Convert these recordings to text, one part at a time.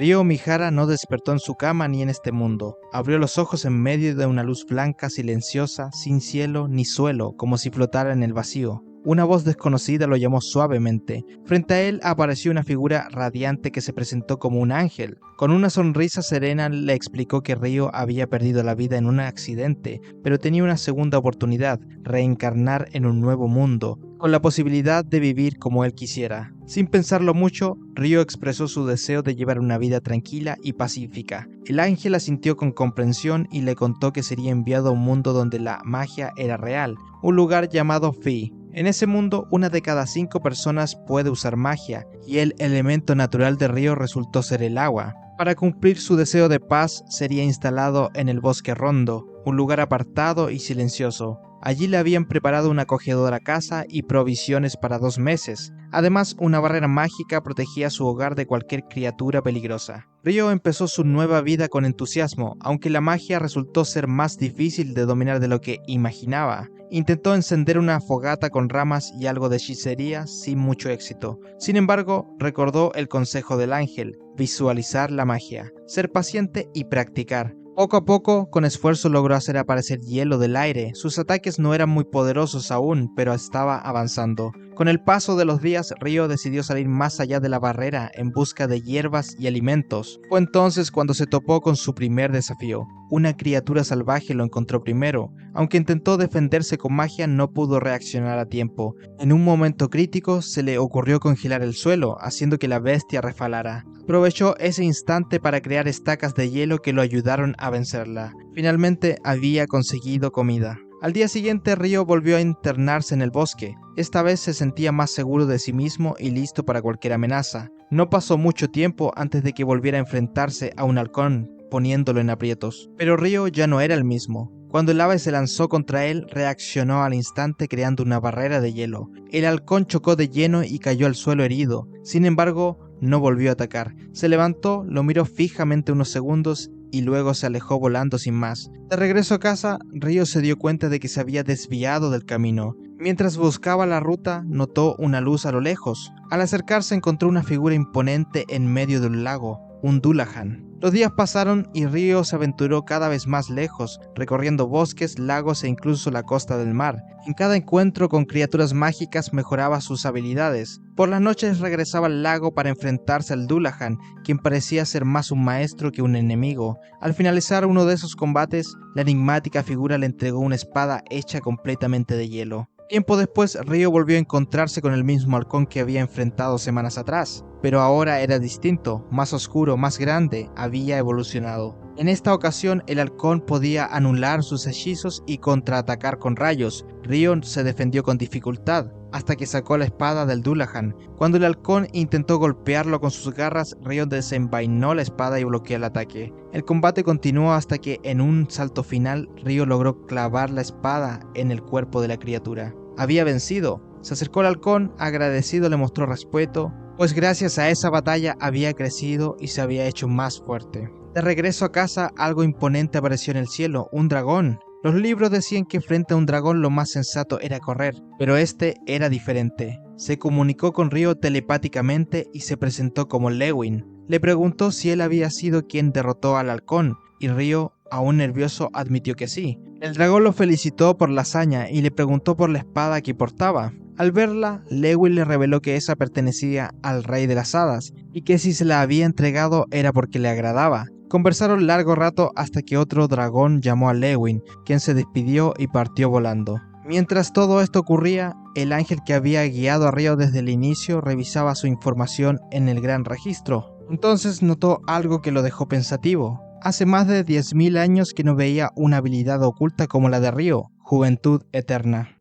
Ryo Mihara no despertó en su cama ni en este mundo. Abrió los ojos en medio de una luz blanca, silenciosa, sin cielo ni suelo, como si flotara en el vacío. Una voz desconocida lo llamó suavemente. Frente a él apareció una figura radiante que se presentó como un ángel. Con una sonrisa serena le explicó que Ryo había perdido la vida en un accidente, pero tenía una segunda oportunidad, reencarnar en un nuevo mundo, con la posibilidad de vivir como él quisiera. Sin pensarlo mucho, Ryo expresó su deseo de llevar una vida tranquila y pacífica. El ángel asintió con comprensión y le contó que sería enviado a un mundo donde la magia era real, un lugar llamado Fi. En ese mundo, una de cada 5 personas puede usar magia, y el elemento natural de Ryo resultó ser el agua. Para cumplir su deseo de paz, sería instalado en el Bosque Rondo, un lugar apartado y silencioso. Allí le habían preparado una acogedora casa y provisiones para 2 meses. Además, una barrera mágica protegía su hogar de cualquier criatura peligrosa. Ryo empezó su nueva vida con entusiasmo, aunque la magia resultó ser más difícil de dominar de lo que imaginaba. Intentó encender una fogata con ramas y algo de hechicería sin mucho éxito. Sin embargo, recordó el consejo del ángel: visualizar la magia, ser paciente y practicar. Poco a poco, con esfuerzo logró hacer aparecer hielo del aire. Sus ataques no eran muy poderosos aún, pero estaba avanzando. Con el paso de los días, Ryo decidió salir más allá de la barrera en busca de hierbas y alimentos. Fue entonces cuando se topó con su primer desafío. Una criatura salvaje lo encontró primero. Aunque intentó defenderse con magia, no pudo reaccionar a tiempo. En un momento crítico, se le ocurrió congelar el suelo, haciendo que la bestia resbalara. Aprovechó ese instante para crear estacas de hielo que lo ayudaron a vencerla. Finalmente había conseguido comida. Al día siguiente, Ryo volvió a internarse en el bosque. Esta vez se sentía más seguro de sí mismo y listo para cualquier amenaza. No pasó mucho tiempo antes de que volviera a enfrentarse a un halcón, poniéndolo en aprietos. Pero Ryo ya no era el mismo. Cuando el ave se lanzó contra él, reaccionó al instante creando una barrera de hielo. El halcón chocó de lleno y cayó al suelo herido. Sin embargo, no volvió a atacar. Se levantó, lo miró fijamente unos segundos y luego se alejó volando sin más. De regreso a casa, Ryo se dio cuenta de que se había desviado del camino. Mientras buscaba la ruta, notó una luz a lo lejos. Al acercarse encontró una figura imponente en medio de un lago, un Dullahan. Los días pasaron y Ryo se aventuró cada vez más lejos, recorriendo bosques, lagos e incluso la costa del mar. En cada encuentro con criaturas mágicas mejoraba sus habilidades. Por las noches regresaba al lago para enfrentarse al Dullahan, quien parecía ser más un maestro que un enemigo. Al finalizar uno de esos combates, la enigmática figura le entregó una espada hecha completamente de hielo. Tiempo después, Ryo volvió a encontrarse con el mismo halcón que había enfrentado semanas atrás, pero ahora era distinto, más oscuro, más grande, había evolucionado. En esta ocasión, el halcón podía anular sus hechizos y contraatacar con rayos. Ryo se defendió con dificultad, hasta que sacó la espada del Dullahan. Cuando el halcón intentó golpearlo con sus garras, Ryo desenvainó la espada y bloqueó el ataque. El combate continuó hasta que, en un salto final, Ryo logró clavar la espada en el cuerpo de la criatura. Había vencido. Se acercó al halcón, agradecido le mostró respeto, pues gracias a esa batalla había crecido y se había hecho más fuerte. De regreso a casa, algo imponente apareció en el cielo, un dragón. Los libros decían que frente a un dragón lo más sensato era correr, pero este era diferente. Se comunicó con Ryo telepáticamente y se presentó como Lewin. Le preguntó si él había sido quien derrotó al halcón, y Ryo, aún nervioso, admitió que sí. El dragón lo felicitó por la hazaña y le preguntó por la espada que portaba. Al verla, Lewin le reveló que esa pertenecía al rey de las hadas, y que si se la había entregado era porque le agradaba. Conversaron largo rato hasta que otro dragón llamó a Lewin, quien se despidió y partió volando. Mientras todo esto ocurría, el ángel que había guiado a Ryo desde el inicio revisaba su información en el gran registro. Entonces notó algo que lo dejó pensativo. Hace más de 10.000 años que no veía una habilidad oculta como la de Ryo, Juventud Eterna.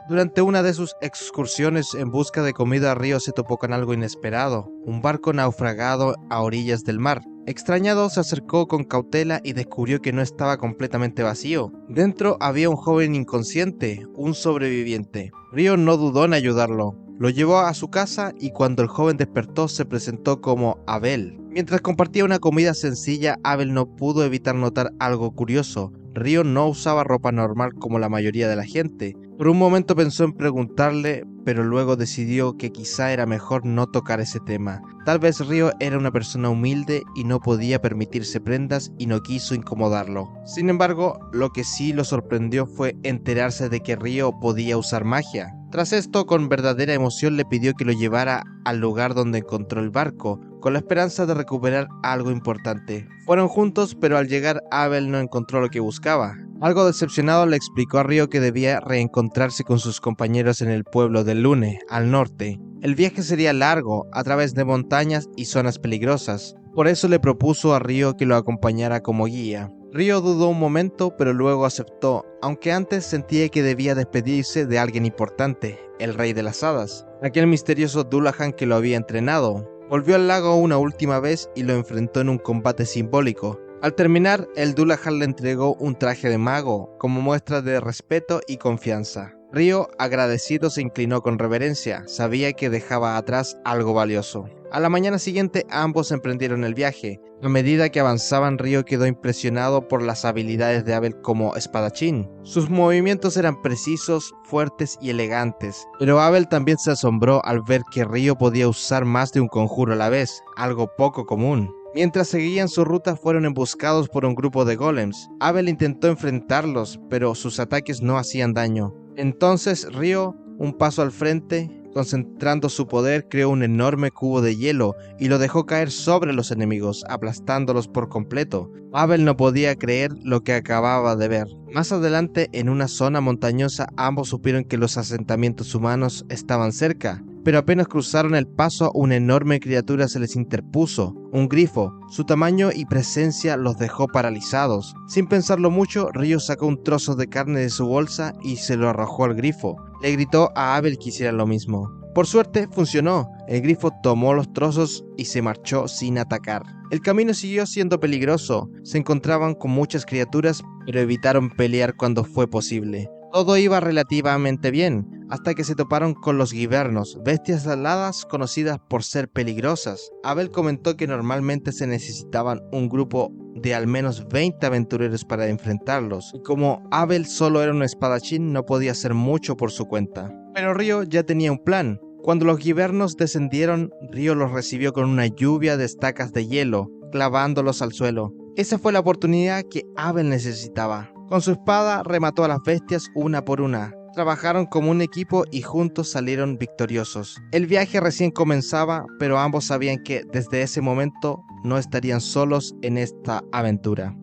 Durante una de sus excursiones en busca de comida, Ryo se topó con algo inesperado, un barco naufragado a orillas del mar. Extrañado, se acercó con cautela y descubrió que no estaba completamente vacío. Dentro había un joven inconsciente, un sobreviviente. Ryo no dudó en ayudarlo. Lo llevó a su casa y cuando el joven despertó se presentó como Abel. Mientras compartía una comida sencilla, Abel no pudo evitar notar algo curioso. Ryo no usaba ropa normal como la mayoría de la gente. Por un momento pensó en preguntarle pero luego decidió que quizá era mejor no tocar ese tema. Tal vez Ryo era una persona humilde y no podía permitirse prendas y no quiso incomodarlo. Sin embargo, lo que sí lo sorprendió fue enterarse de que Ryo podía usar magia. Tras esto, con verdadera emoción le pidió que lo llevara al lugar donde encontró el barco, con la esperanza de recuperar algo importante. Fueron juntos, pero al llegar Abel no encontró lo que buscaba. Algo decepcionado le explicó a Ryo que debía reencontrarse con sus compañeros en el pueblo de Lune, al norte. El viaje sería largo, a través de montañas y zonas peligrosas. Por eso le propuso a Ryo que lo acompañara como guía. Ryo dudó un momento, pero luego aceptó, aunque antes sentía que debía despedirse de alguien importante, el rey de las hadas, aquel misterioso Dullahan que lo había entrenado. Volvió al lago una última vez y lo enfrentó en un combate simbólico. Al terminar, el Dullahan le entregó un traje de mago, como muestra de respeto y confianza. Ryo, agradecido, se inclinó con reverencia, sabía que dejaba atrás algo valioso. A la mañana siguiente ambos emprendieron el viaje. A medida que avanzaban, Ryo quedó impresionado por las habilidades de Abel como espadachín. Sus movimientos eran precisos, fuertes y elegantes, pero Abel también se asombró al ver que Ryo podía usar más de un conjuro a la vez, algo poco común. Mientras seguían su ruta fueron emboscados por un grupo de golems. Abel intentó enfrentarlos, pero sus ataques no hacían daño. Entonces Ryo, un paso al frente, concentrando su poder, creó un enorme cubo de hielo y lo dejó caer sobre los enemigos, aplastándolos por completo. Abel no podía creer lo que acababa de ver. Más adelante, en una zona montañosa, ambos supieron que los asentamientos humanos estaban cerca. Pero apenas cruzaron el paso, una enorme criatura se les interpuso, un grifo. Su tamaño y presencia los dejó paralizados. Sin pensarlo mucho, Ryo sacó un trozo de carne de su bolsa y se lo arrojó al grifo. Le gritó a Abel que hiciera lo mismo. Por suerte, funcionó. El grifo tomó los trozos y se marchó sin atacar. El camino siguió siendo peligroso. Se encontraban con muchas criaturas, pero evitaron pelear cuando fue posible. Todo iba relativamente bien, hasta que se toparon con los Givernos, bestias aladas conocidas por ser peligrosas. Abel comentó que normalmente se necesitaban un grupo de al menos 20 aventureros para enfrentarlos, y como Abel solo era un espadachín no podía hacer mucho por su cuenta. Pero Ryo ya tenía un plan. Cuando los Givernos descendieron, Ryo los recibió con una lluvia de estacas de hielo, clavándolos al suelo. Esa fue la oportunidad que Abel necesitaba. Con su espada remató a las bestias una por una. Trabajaron como un equipo y juntos salieron victoriosos. El viaje recién comenzaba, pero ambos sabían que desde ese momento no estarían solos en esta aventura.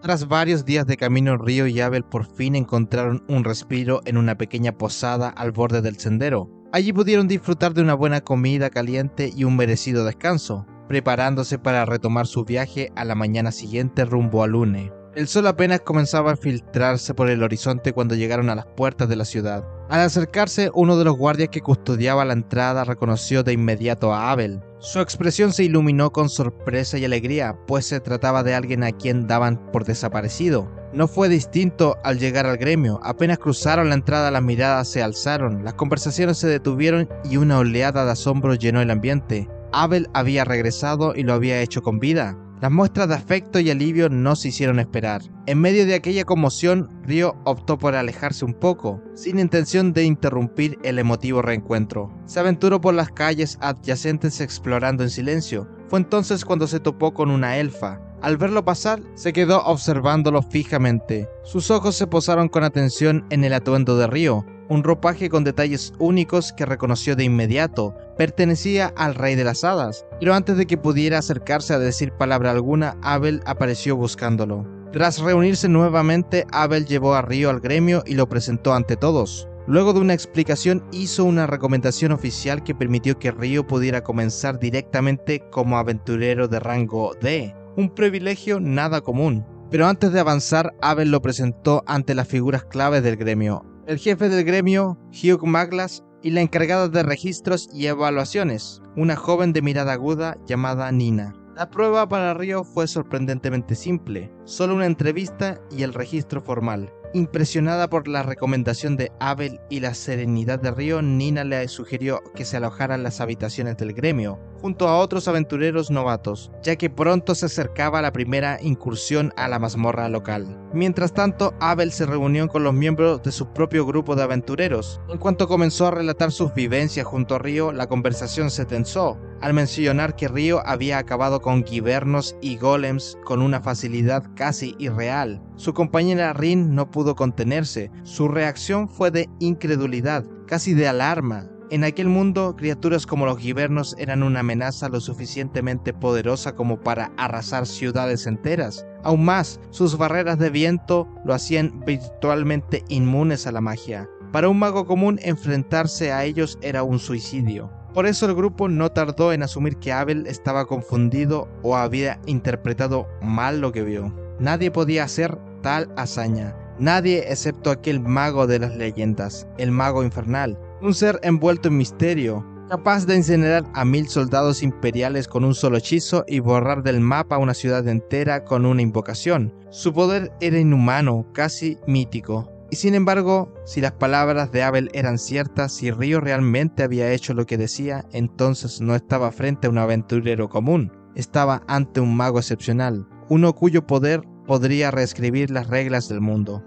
Tras varios días de camino, Ryo y Abel por fin encontraron un respiro en una pequeña posada al borde del sendero. Allí pudieron disfrutar de una buena comida caliente y un merecido descanso, preparándose para retomar su viaje a la mañana siguiente rumbo a Lune. El sol apenas comenzaba a filtrarse por el horizonte cuando llegaron a las puertas de la ciudad. Al acercarse, uno de los guardias que custodiaba la entrada reconoció de inmediato a Abel. Su expresión se iluminó con sorpresa y alegría, pues se trataba de alguien a quien daban por desaparecido. No fue distinto al llegar al gremio. Apenas cruzaron la entrada, las miradas se alzaron, las conversaciones se detuvieron y una oleada de asombro llenó el ambiente. Abel había regresado y lo había hecho con vida. Las muestras de afecto y alivio no se hicieron esperar. En medio de aquella conmoción, Ryo optó por alejarse un poco, sin intención de interrumpir el emotivo reencuentro. Se aventuró por las calles adyacentes explorando en silencio. Fue entonces cuando se topó con una elfa. Al verlo pasar, se quedó observándolo fijamente. Sus ojos se posaron con atención en el atuendo de Ryo, un ropaje con detalles únicos que reconoció de inmediato. Pertenecía al rey de las hadas, pero antes de que pudiera acercarse a decir palabra alguna, Abel apareció buscándolo. Tras reunirse nuevamente, Abel llevó a Ryo al gremio y lo presentó ante todos. Luego de una explicación, hizo una recomendación oficial que permitió que Ryo pudiera comenzar directamente como aventurero de rango D, un privilegio nada común. Pero antes de avanzar, Abel lo presentó ante las figuras claves del gremio: el jefe del gremio, Hugh Maglas, y la encargada de registros y evaluaciones, una joven de mirada aguda llamada Nina. La prueba para Ryo fue sorprendentemente simple, solo una entrevista y el registro formal. Impresionada por la recomendación de Abel y la serenidad de Ryo, Nina le sugirió que se alojara en las habitaciones del gremio. junto a otros aventureros novatos, ya que pronto se acercaba la primera incursión a la mazmorra local. Mientras tanto, Abel se reunió con los miembros de su propio grupo de aventureros. En cuanto comenzó a relatar sus vivencias junto a Río, la conversación se tensó, al mencionar que Río había acabado con guibernos y golems con una facilidad casi irreal. Su compañera Rin no pudo contenerse, su reacción fue de incredulidad, casi de alarma. En aquel mundo, criaturas como los guibernos eran una amenaza lo suficientemente poderosa como para arrasar ciudades enteras. Aún más, sus barreras de viento lo hacían virtualmente inmunes a la magia. Para un mago común, enfrentarse a ellos era un suicidio. Por eso el grupo no tardó en asumir que Abel estaba confundido o había interpretado mal lo que vio. Nadie podía hacer tal hazaña. Nadie excepto aquel mago de las leyendas, el mago infernal. Un ser envuelto en misterio, capaz de incinerar a 1000 soldados imperiales con un solo hechizo y borrar del mapa una ciudad entera con una invocación. Su poder era inhumano, casi mítico. Y sin embargo, si las palabras de Abel eran ciertas, si Río realmente había hecho lo que decía, entonces no estaba frente a un aventurero común. Estaba ante un mago excepcional, uno cuyo poder podría reescribir las reglas del mundo.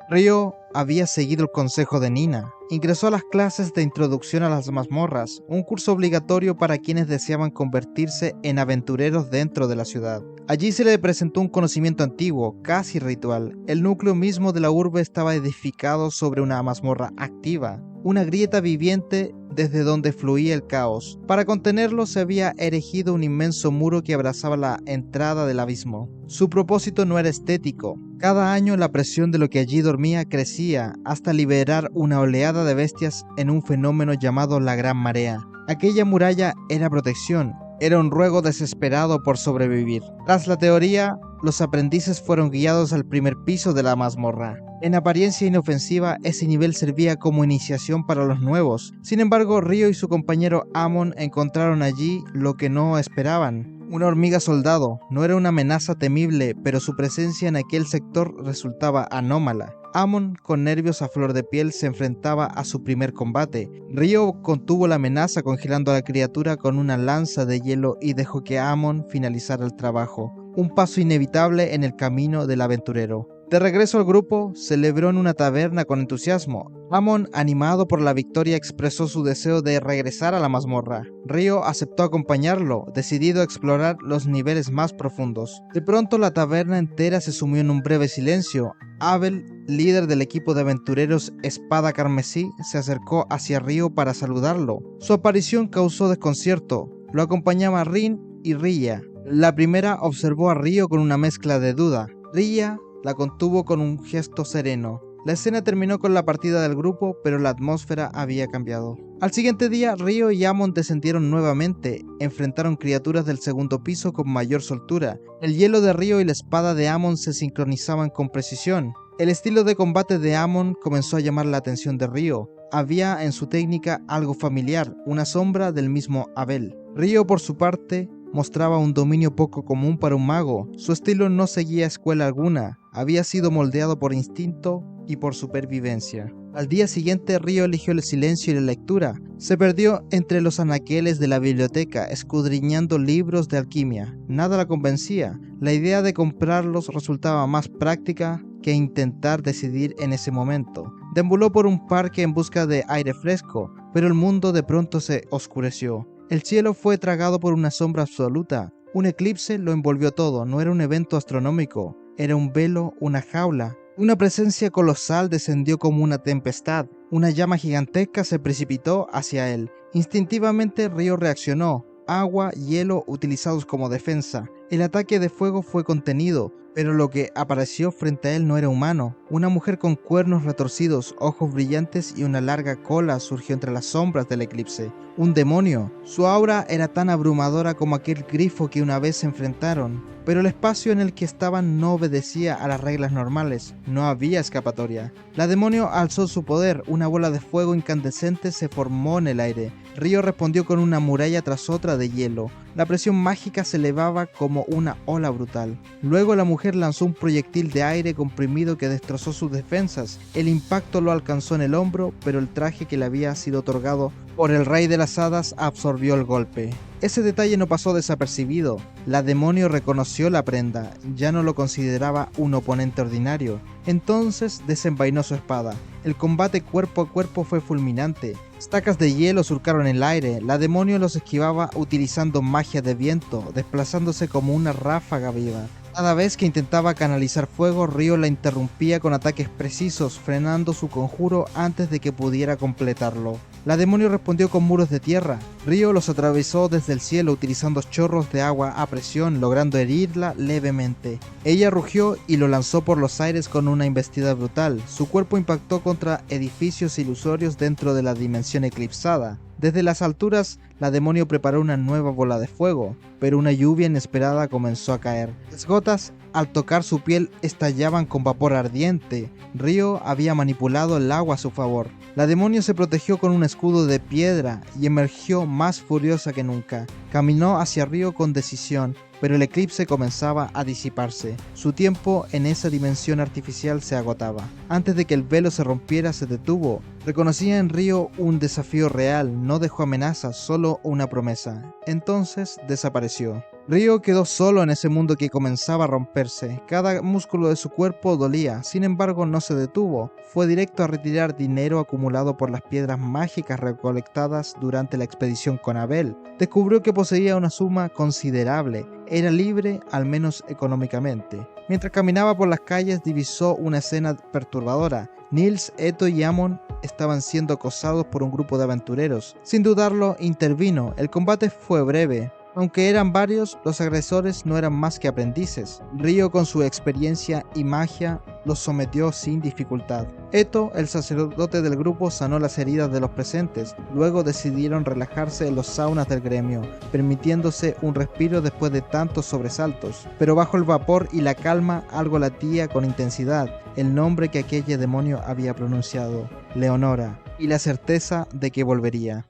Río había seguido el consejo de Nina. Ingresó a las clases de introducción a las mazmorras, un curso obligatorio para quienes deseaban convertirse en aventureros dentro de la ciudad. Allí se le presentó un conocimiento antiguo, casi ritual. El núcleo mismo de la urbe estaba edificado sobre una mazmorra activa, una grieta viviente desde donde fluía el caos. Para contenerlo se había erigido un inmenso muro que abrazaba la entrada del abismo. Su propósito no era estético. Cada año la presión de lo que allí dormía crecía hasta liberar una oleada de bestias en un fenómeno llamado la Gran Marea. Aquella muralla era protección, era un ruego desesperado por sobrevivir. Tras la teoría, los aprendices fueron guiados al primer piso de la mazmorra. En apariencia inofensiva, ese nivel servía como iniciación para los nuevos. Sin embargo, Río y su compañero Amon encontraron allí lo que no esperaban. Una hormiga soldado. No era una amenaza temible, pero su presencia en aquel sector resultaba anómala. Amon, con nervios a flor de piel, se enfrentaba a su primer combate. Río contuvo la amenaza congelando a la criatura con una lanza de hielo y dejó que Amon finalizara el trabajo. Un paso inevitable en el camino del aventurero. De regreso al grupo, celebró en una taberna con entusiasmo. Amon, animado por la victoria, expresó su deseo de regresar a la mazmorra. Río aceptó acompañarlo, decidido a explorar los niveles más profundos. De pronto la taberna entera se sumió en un breve silencio. Abel, líder del equipo de aventureros Espada Carmesí, se acercó hacia Río para saludarlo. Su aparición causó desconcierto. Lo acompañaba Rin y Rilla. La primera observó a Río con una mezcla de duda. Rilla la contuvo con un gesto sereno. La escena terminó con la partida del grupo, pero la atmósfera había cambiado. Al siguiente día, Río y Amon descendieron nuevamente. Enfrentaron criaturas del segundo piso con mayor soltura. El hielo de Río y la espada de Amon se sincronizaban con precisión. El estilo de combate de Amon comenzó a llamar la atención de Río. Había en su técnica algo familiar, una sombra del mismo Abel. Río, por su parte, mostraba un dominio poco común para un mago. Su estilo no seguía escuela alguna. Había sido moldeado por instinto y por supervivencia. Al día siguiente, Río eligió el silencio y la lectura. Se perdió entre los anaqueles de la biblioteca, escudriñando libros de alquimia. Nada la convencía. La idea de comprarlos resultaba más práctica que intentar decidir en ese momento. Deambuló por un parque en busca de aire fresco, pero el mundo de pronto se oscureció. El cielo fue tragado por una sombra absoluta. Un eclipse lo envolvió todo. No era un evento astronómico. Era un velo, una jaula. Una presencia colosal descendió como una tempestad. Una llama gigantesca se precipitó hacia él. Instintivamente Río reaccionó. Agua, hielo utilizados como defensa. El ataque de fuego fue contenido, pero lo que apareció frente a él no era humano. Una mujer con cuernos retorcidos, ojos brillantes y una larga cola surgió entre las sombras del eclipse. Un demonio. Su aura era tan abrumadora como aquel grifo que una vez se enfrentaron, pero el espacio en el que estaban no obedecía a las reglas normales. No había escapatoria. La demonio alzó su poder. Una bola de fuego incandescente se formó en el aire. Río respondió con una muralla tras otra de hielo. La presión mágica se elevaba como una ola brutal. Luego la mujer lanzó un proyectil de aire comprimido que destrozó sus defensas. El impacto lo alcanzó en el hombro, pero el traje que le había sido otorgado por el rey de las hadas absorbió el golpe. Ese detalle no pasó desapercibido. La demonio reconoció la prenda, ya no lo consideraba un oponente ordinario. Entonces desenvainó su espada. El combate cuerpo a cuerpo fue fulminante. Estacas de hielo surcaron el aire, la demonio los esquivaba utilizando magia de viento, desplazándose como una ráfaga viva. Cada vez que intentaba canalizar fuego, Ryo la interrumpía con ataques precisos, frenando su conjuro antes de que pudiera completarlo. La demonio respondió con muros de tierra. Ryo los atravesó desde el cielo utilizando chorros de agua a presión, logrando herirla levemente. Ella rugió y lo lanzó por los aires con una embestida brutal. Su cuerpo impactó contra edificios ilusorios dentro de la dimensión eclipsada. Desde las alturas, la demonio preparó una nueva bola de fuego, pero una lluvia inesperada comenzó a caer. Las gotas, al tocar su piel, estallaban con vapor ardiente. Ryo había manipulado el agua a su favor. La demonio se protegió con un escudo de piedra y emergió más furiosa que nunca. Caminó hacia Ryo con decisión, pero el eclipse comenzaba a disiparse. Su tiempo en esa dimensión artificial se agotaba. Antes de que el velo se rompiera, se detuvo. Reconocía en Ryo un desafío real, no dejó amenazas, solo una promesa. Entonces desapareció. Ryo quedó solo en ese mundo que comenzaba a romperse. Cada músculo de su cuerpo dolía, sin embargo no se detuvo. Fue directo a retirar dinero acumulado por las piedras mágicas recolectadas durante la expedición con Abel. Descubrió que poseía una suma considerable. Era libre, al menos económicamente. Mientras caminaba por las calles divisó una escena perturbadora. Nils, Eto y Amon estaban siendo acosados por un grupo de aventureros. Sin dudarlo, intervino. El combate fue breve. Aunque eran varios, los agresores no eran más que aprendices. Ryo, con su experiencia y magia, los sometió sin dificultad. Eto, el sacerdote del grupo, sanó las heridas de los presentes. Luego decidieron relajarse en los saunas del gremio, permitiéndose un respiro después de tantos sobresaltos. Pero bajo el vapor y la calma algo latía con intensidad, el nombre que aquella demonio había pronunciado, Leonora, y la certeza de que volvería.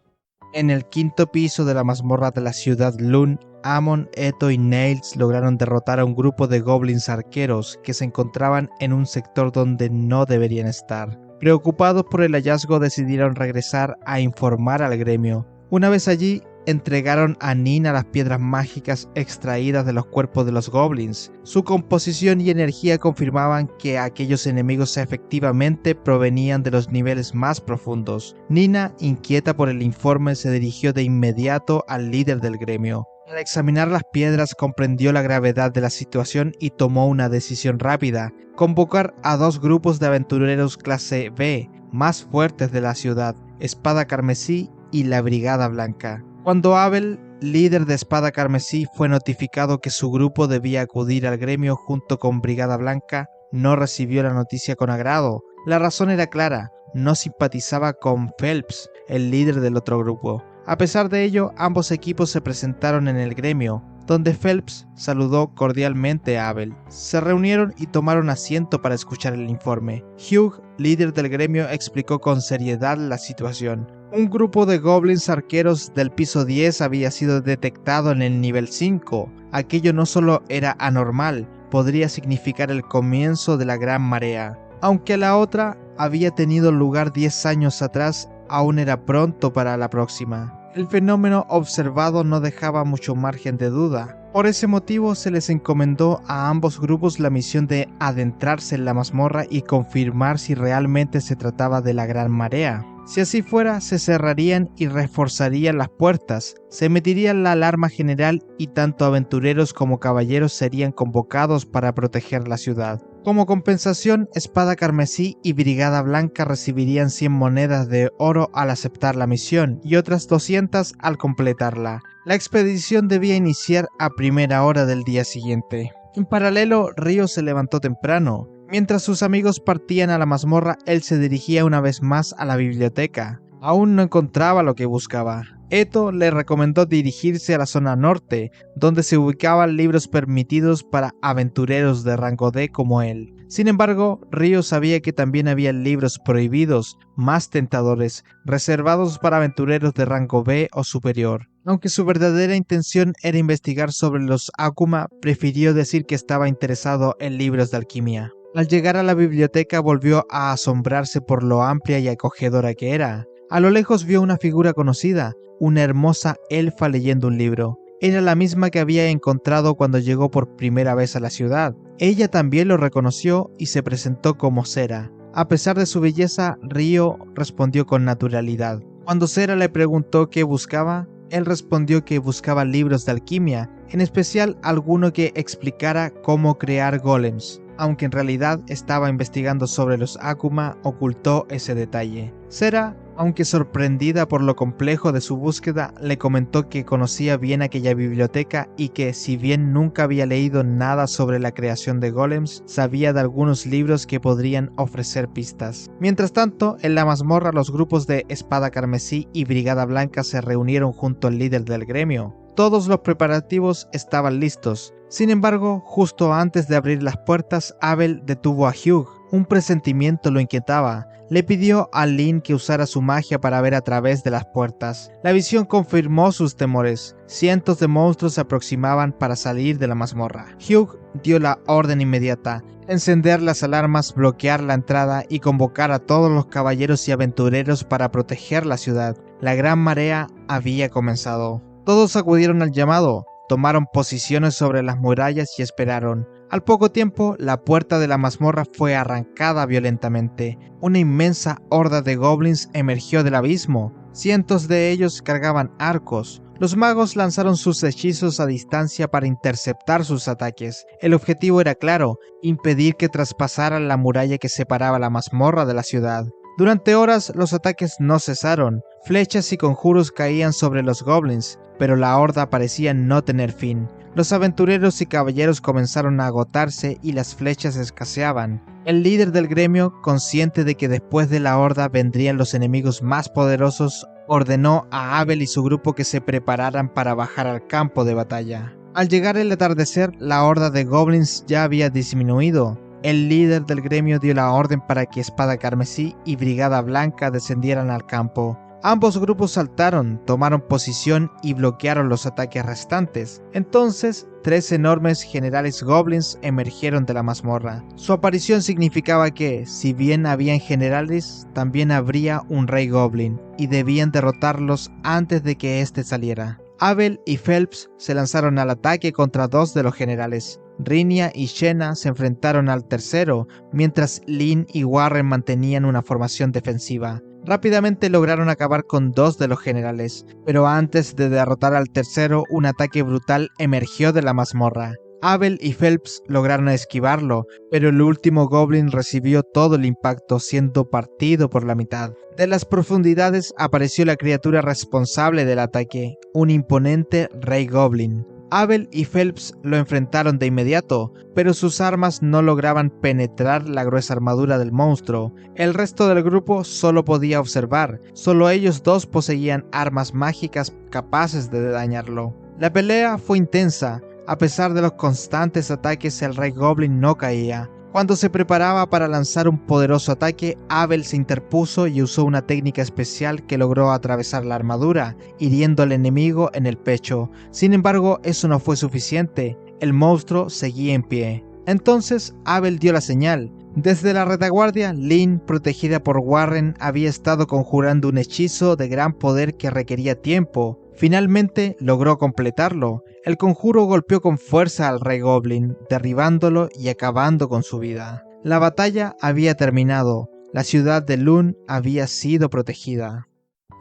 En el quinto piso de la mazmorra de la ciudad Lune, Amon, Eto y Nails lograron derrotar a un grupo de goblins arqueros que se encontraban en un sector donde no deberían estar. Preocupados por el hallazgo, decidieron regresar a informar al gremio. Una vez allí, entregaron a Nina las piedras mágicas extraídas de los cuerpos de los goblins. Su composición y energía confirmaban que aquellos enemigos efectivamente provenían de los niveles más profundos. Nina, inquieta por el informe, se dirigió de inmediato al líder del gremio. Al examinar las piedras comprendió la gravedad de la situación y tomó una decisión rápida: convocar a dos grupos de aventureros clase B, más fuertes de la ciudad, Espada Carmesí y la Brigada Blanca. Cuando Abel, líder de Espada Carmesí, fue notificado que su grupo debía acudir al gremio junto con Brigada Blanca, no recibió la noticia con agrado. La razón era clara: no simpatizaba con Phelps, el líder del otro grupo. A pesar de ello, ambos equipos se presentaron en el gremio, donde Phelps saludó cordialmente a Abel. Se reunieron y tomaron asiento para escuchar el informe. Hugh, líder del gremio, explicó con seriedad la situación. Un grupo de goblins arqueros del piso 10 había sido detectado en el nivel 5. Aquello no solo era anormal, podría significar el comienzo de la Gran Marea. Aunque la otra había tenido lugar 10 años atrás, aún era pronto para la próxima. El fenómeno observado no dejaba mucho margen de duda. Por ese motivo se les encomendó a ambos grupos la misión de adentrarse en la mazmorra y confirmar si realmente se trataba de la Gran Marea. Si así fuera, se cerrarían y reforzarían las puertas, se emitiría la alarma general y tanto aventureros como caballeros serían convocados para proteger la ciudad. Como compensación, Espada Carmesí y Brigada Blanca recibirían 100 monedas de oro al aceptar la misión y otras 200 al completarla. La expedición debía iniciar a primera hora del día siguiente. En paralelo, Ryo se levantó temprano. Mientras sus amigos partían a la mazmorra, él se dirigía una vez más a la biblioteca. Aún no encontraba lo que buscaba. Eto le recomendó dirigirse a la zona norte, donde se ubicaban libros permitidos para aventureros de rango D como él. Sin embargo, Ryo sabía que también había libros prohibidos, más tentadores, reservados para aventureros de rango B o superior. Aunque su verdadera intención era investigar sobre los Akuma, prefirió decir que estaba interesado en libros de alquimia. Al llegar a la biblioteca volvió a asombrarse por lo amplia y acogedora que era. A lo lejos vio una figura conocida, una hermosa elfa leyendo un libro. Era la misma que había encontrado cuando llegó por primera vez a la ciudad. Ella también lo reconoció y se presentó como Sera. A pesar de su belleza, Ryo respondió con naturalidad. Cuando Sera le preguntó qué buscaba, él respondió que buscaba libros de alquimia, en especial alguno que explicara cómo crear golems. Aunque en realidad estaba investigando sobre los Akuma, ocultó ese detalle. Sera, aunque sorprendida por lo complejo de su búsqueda, le comentó que conocía bien aquella biblioteca y que, si bien nunca había leído nada sobre la creación de golems, sabía de algunos libros que podrían ofrecer pistas. Mientras tanto, en la mazmorra los grupos de Espada Carmesí y Brigada Blanca se reunieron junto al líder del gremio. Todos los preparativos estaban listos. Sin embargo, justo antes de abrir las puertas, Abel detuvo a Hugh. Un presentimiento lo inquietaba. Le pidió a Lynn que usara su magia para ver a través de las puertas. La visión confirmó sus temores. Cientos de monstruos se aproximaban para salir de la mazmorra. Hugh dio la orden inmediata: encender las alarmas, bloquear la entrada y convocar a todos los caballeros y aventureros para proteger la ciudad. La gran marea había comenzado. Todos acudieron al llamado, tomaron posiciones sobre las murallas y esperaron. Al poco tiempo, la puerta de la mazmorra fue arrancada violentamente. Una inmensa horda de goblins emergió del abismo. Cientos de ellos cargaban arcos. Los magos lanzaron sus hechizos a distancia para interceptar sus ataques. El objetivo era claro: impedir que traspasaran la muralla que separaba la mazmorra de la ciudad. Durante horas los ataques no cesaron. Flechas y conjuros caían sobre los goblins, pero la horda parecía no tener fin. Los aventureros y caballeros comenzaron a agotarse y las flechas escaseaban. El líder del gremio, consciente de que después de la horda vendrían los enemigos más poderosos, ordenó a Abel y su grupo que se prepararan para bajar al campo de batalla. Al llegar el atardecer, la horda de goblins ya había disminuido. El líder del gremio dio la orden para que Espada Carmesí y Brigada Blanca descendieran al campo. Ambos grupos saltaron, tomaron posición y bloquearon los ataques restantes. Entonces, 3 enormes generales goblins emergieron de la mazmorra. Su aparición significaba que, si bien habían generales, también habría un rey goblin, y debían derrotarlos antes de que éste saliera. Abel y Phelps se lanzaron al ataque contra 2 de los generales. Rhynia y Shena se enfrentaron al tercero, mientras Lynn y Warren mantenían una formación defensiva. Rápidamente lograron acabar con 2 de los generales, pero antes de derrotar al tercero, un ataque brutal emergió de la mazmorra. Abel y Phelps lograron esquivarlo, pero el último goblin recibió todo el impacto, siendo partido por la mitad. De las profundidades apareció la criatura responsable del ataque, un imponente rey goblin. Abel y Phelps lo enfrentaron de inmediato, pero sus armas no lograban penetrar la gruesa armadura del monstruo. El resto del grupo solo podía observar. Solo ellos 2 poseían armas mágicas capaces de dañarlo. La pelea fue intensa. A pesar de los constantes ataques, el rey goblin no caía. Cuando se preparaba para lanzar un poderoso ataque, Abel se interpuso y usó una técnica especial que logró atravesar la armadura, hiriendo al enemigo en el pecho. Sin embargo, eso no fue suficiente. El monstruo seguía en pie. Entonces, Abel dio la señal. Desde la retaguardia, Lynn, protegida por Warren, había estado conjurando un hechizo de gran poder que requería tiempo. Finalmente logró completarlo. El conjuro golpeó con fuerza al rey goblin, derribándolo y acabando con su vida. La batalla había terminado. La ciudad de Lune había sido protegida.